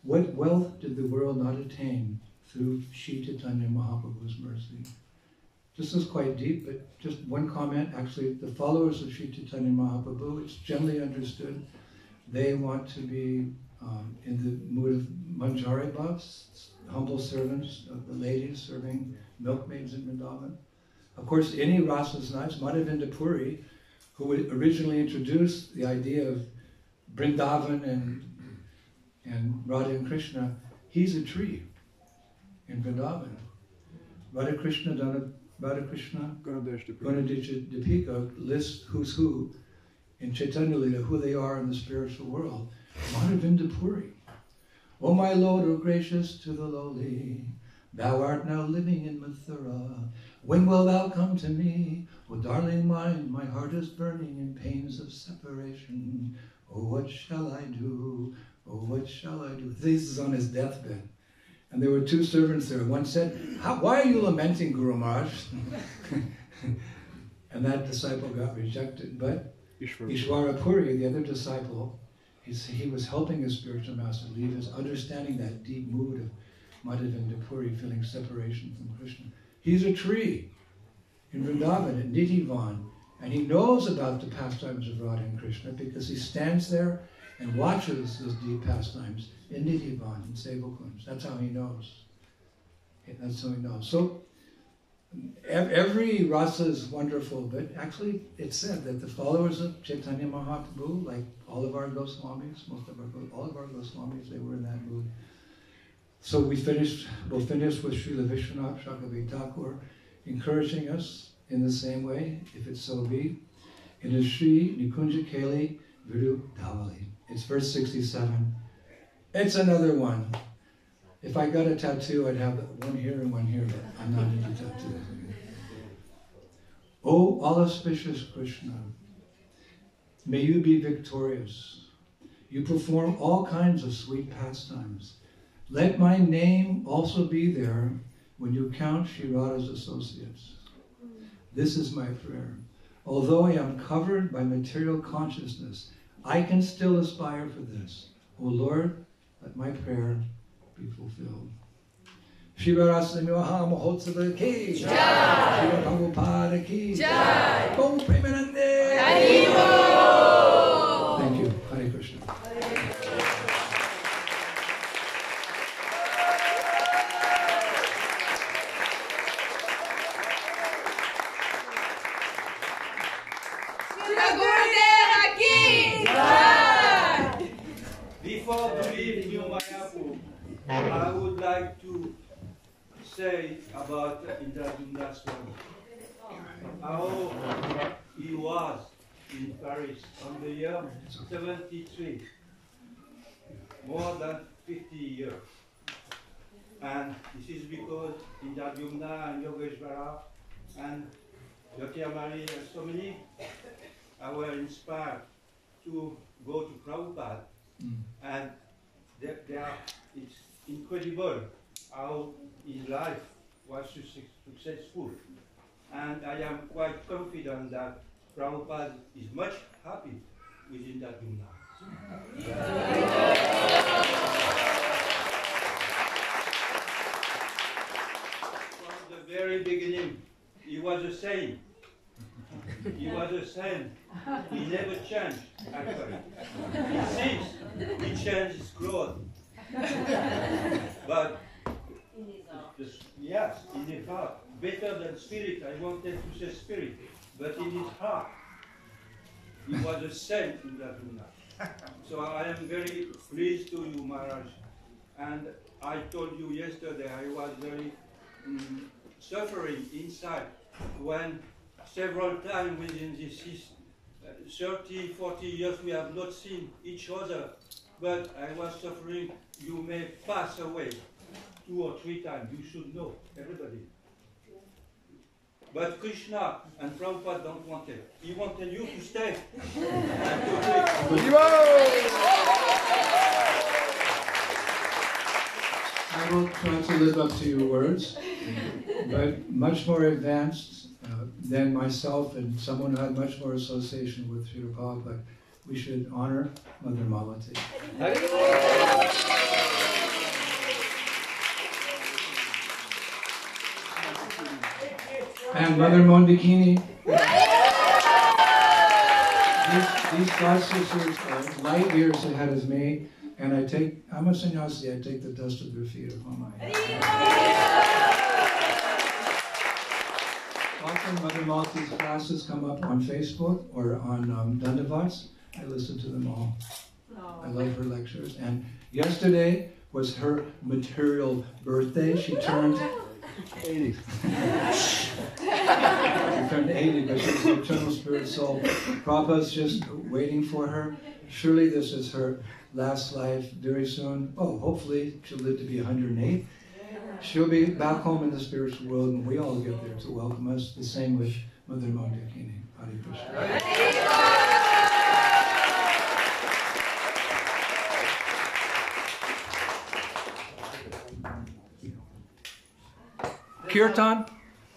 What wealth did the world not attain through Shri Chaitanya Mahaprabhu's mercy? This is quite deep, but just one comment. Actually, the followers of Shri Chaitanya Mahaprabhu, it's generally understood, they want to be in the mood of Manjari bhavs, humble servants of the ladies serving milkmaids in Vrindavan. Of course, any Rasas Nights, Madhavendra Puri, who originally introduced the idea of Vrindavan and Radha and Krishna, he's a tree in Vrindavan. Radha Krishna Gunadesha Dipika lists who's who in Chaitanya Lila, who they are in the spiritual world. Madhavinda Puri. O my Lord, O gracious to the lowly, thou art now living in Mathura. When will thou come to me? O darling mine, my heart is burning in pains of separation. Oh, what shall I do? Oh, what shall I do? This is on his deathbed. And there were two servants there. One said, why are you lamenting, Guru Maharaj? And that disciple got rejected. But Ishwara Puri, the other disciple, he was helping his spiritual master leave his understanding that deep mood of Madhavinda Puri, feeling separation from Krishna. He's a tree in Vrindavan, at Nidhivan, and he knows about the pastimes of Radha and Krishna because he stands there and watches those deep pastimes in Nidhivan, in Sevakund. That's how he knows. That's how he knows. So every rasa is wonderful, but actually it's said that the followers of Chaitanya Mahaprabhu, like all of our Goswamis, all of our Goswamis, they were in that mood. So we'll finish with Srila Vishwanath Chakravarti Thakur encouraging us in the same way, if it so be, in the Sri Nikunja Keli Viru Dhavali. It's verse 67. It's another one. If I got a tattoo, I'd have one here and one here, but I'm not into tattoos. O all auspicious Krishna, may you be victorious. You perform all kinds of sweet pastimes. Let my name also be there when you count Shri Radha's associates. This is my prayer. Although I am covered by material consciousness, I can still aspire for this. O Lord, let my prayer be fulfilled. Shri Radhastami Mahotsava ki Jai. Shri Prabhupada ki Jai. Om Premanande. Thank you. Hare Krishna. Before we leave New Mayapur, I would like to say about Indradyumna Swami. How he was in Paris on the year 73, more than 50 years. And this is because Indradyumna and Yogeshwara and Yotyamari and so many were inspired to go to Prabhupada. And it's incredible how his life was successful. And I am quite confident that Prabhupada is much happy with Indradyumna. From the very beginning, he was a saint. He was a saint. He never changed, actually. He seems he changed his clothes. But, yes, in his heart, better than spirit. I wanted to say spirit, but in his heart, he was a saint in Indradyumna. So I am very pleased to you, Maharaj. And I told you yesterday I was very suffering inside when several times within this 30, 40 years we have not seen each other, but I was suffering. You may pass away 2 or 3 times, you should know, everybody. But Krishna and Prabhupada don't want it. He wanted you to stay. I will try to live up to your words, but much more advanced than myself and someone who had much more association with Srila Prabhupada, we should honor Mother Malati. And Mother Mondakini. These God sisters are light years ahead of me, and I'm a sannyasi, I take the dust of their feet upon my head. Often Mother Malti's classes come up on Facebook or on Dandavats. I listen to them all. I love her lectures. And yesterday was her material birthday. She turned 80. She turned 80, but she's an eternal spirit soul. Prabhupada's just waiting for her. Surely this is her last life very soon. Oh, hopefully she'll live to be 108. She'll be back home in the spiritual world, and we all get there to welcome us. The same with Mother Mondakini. Hare Krishna. Kirtan?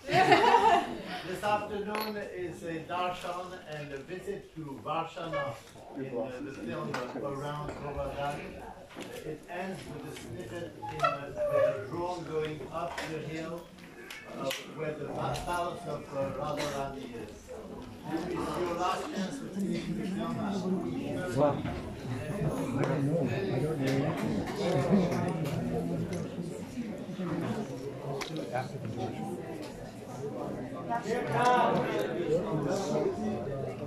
This afternoon is a darshan and a visit to Varshana in the film around Govardhan. It ends with a snippet with a drone going up the hill where the palace of Radhastami is. It's your last chance to see the film. I don't know. After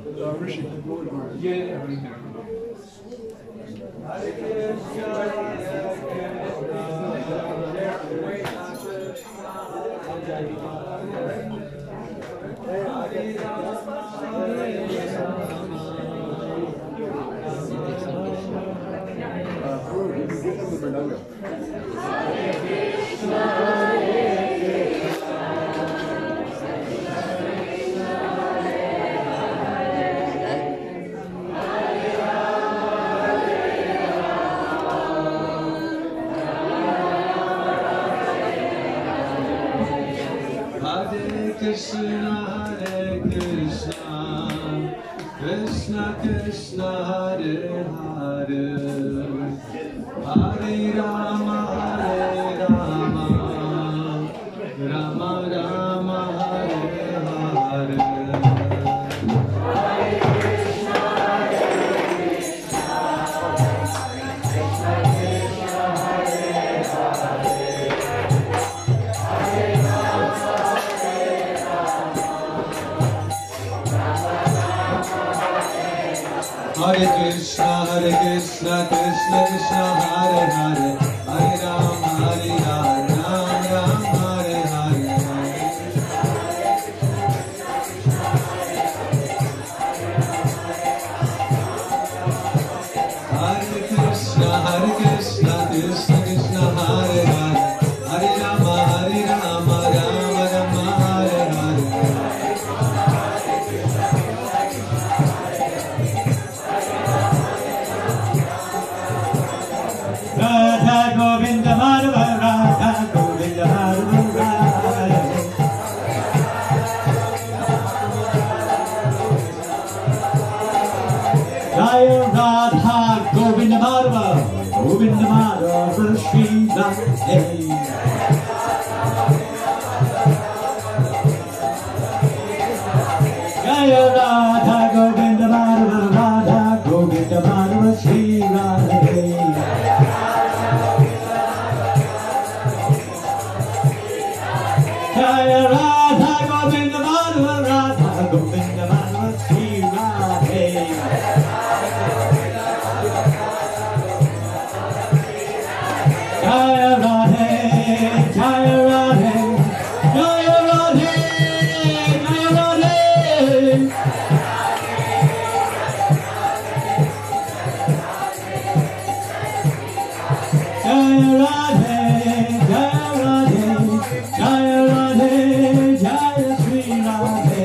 the Rishi. Yeah. Krishna, Hare Krishna, Krishna Krishna, Hare Hare, Hare Rama, Hare Rama, Rama Rama, Hare Hare. Hare Krishna, Krishna Krishna, Hare Hare, Hare Rama, Rama Rama, Hare Hare. Hare Krishna, Krishna Krishna, Hare Hare, Hare Rama, Rama Rama, Hare Hare. Radha Govinda Madhava, Radha Govinda Madhava, Radha. Jaya Radha Govinda Madhava, Govinda Madhava, Shri Radhe. Jaya Radha Govinda Madhava, Radha Govinda Madhava, Shri Radhe. Jaya Radha Govinda Madhava, Radha Govinda Madhava, Shri Radhe. Jaya Radhe, Jaya Radhe, Jaya Radhe, Jaya Radhe. Jaya Radhe, Jaya Radhe, Jaya Radhe, Jaya Shri Radhe.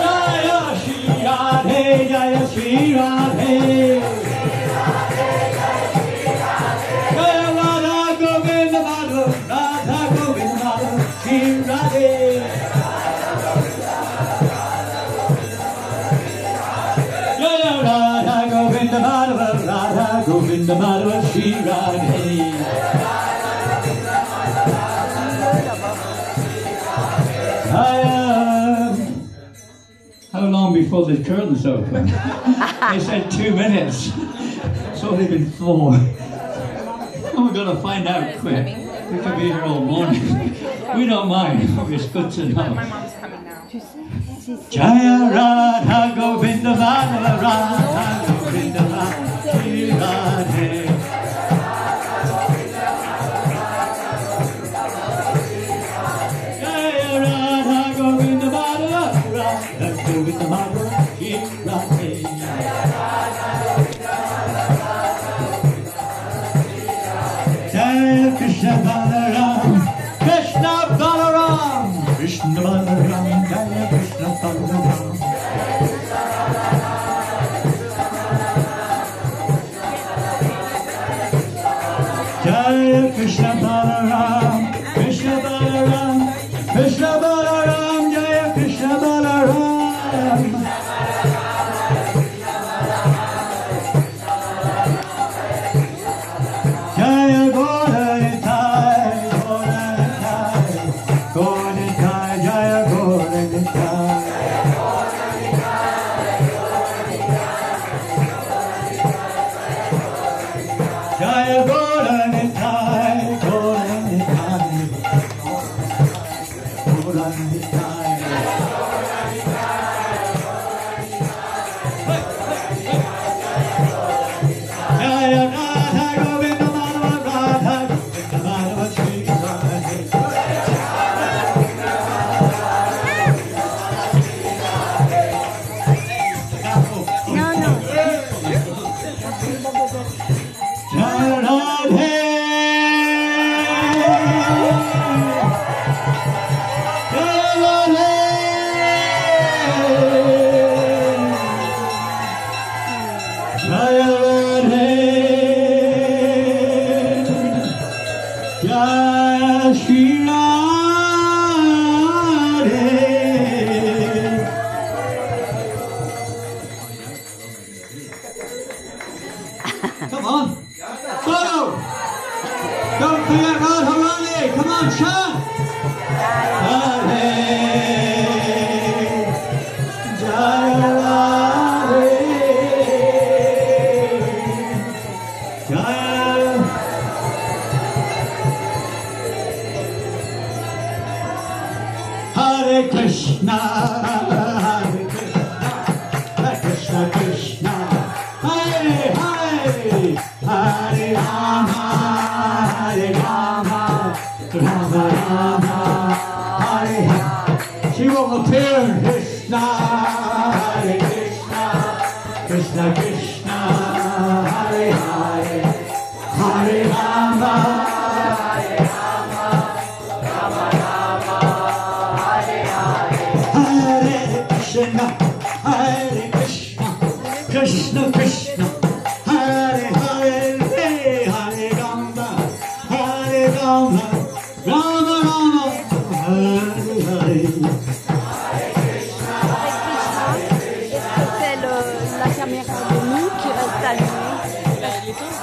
Jaya Shri Radhe, Jaya Shri Radhe. Jaya Radha Govinda Madhava, Radha Govinda Madhava, Shri Radhe. Jaya Radha Govinda Madhava, Radha Govinda Madhava, Shri Radhe. How long before the curtains open? They said 2 minutes. It's only been 4. Oh, we're going to find out quick. We could be here all morning. We don't mind. It's good to know. My mom's coming now. Tu sais, si c'est... Jaya Radha Govinda Madhava Radha Govinda Radhe Radhe. Jaya Radha Govinda Madhava Radha Govinda Madhava Radhe. Jaya Krishna Balaram, Krishna Balaram, Krishna Balaram, Jaya Krishna Balaram. Jaya Krishna Balaram, Krishna Balaram, Krishna Balaram, Jaya Krishna Balaram. Jaya Gauranitai, Gauranitai, Gauranitai, Jaya Gauranitai. Jaya Gauranitai, Gauranitai, Gauranitai. Jaya Radha Govinda Madhava Radha Govinda Madhava Sri Radhe. Non, non. Jaya Radhe. Jaya Radhe. Jaya Radhe. Jaya Shri Radhe. Come on. Solo. Don't forget Radharani. Come on, chant. Radhe. Jaya Radhe. Jaya. Hare Krishna. Hare Krishna. Hare Krishna Krishna. Hare Hare. Hare Rama. Hare Rama. Rama Rama. Hare Hare. She will appear. Krishna. Hare Krishna. Krishna Krishna. Hare Hare. Hare Rama. Hare Krishna, Hare Krishna, Krishna Krishna, Hare Hare, Hare Rama, Hare Rama, Rama Rama, Hare Hare. C'est la caméra de nous qui reste allumée.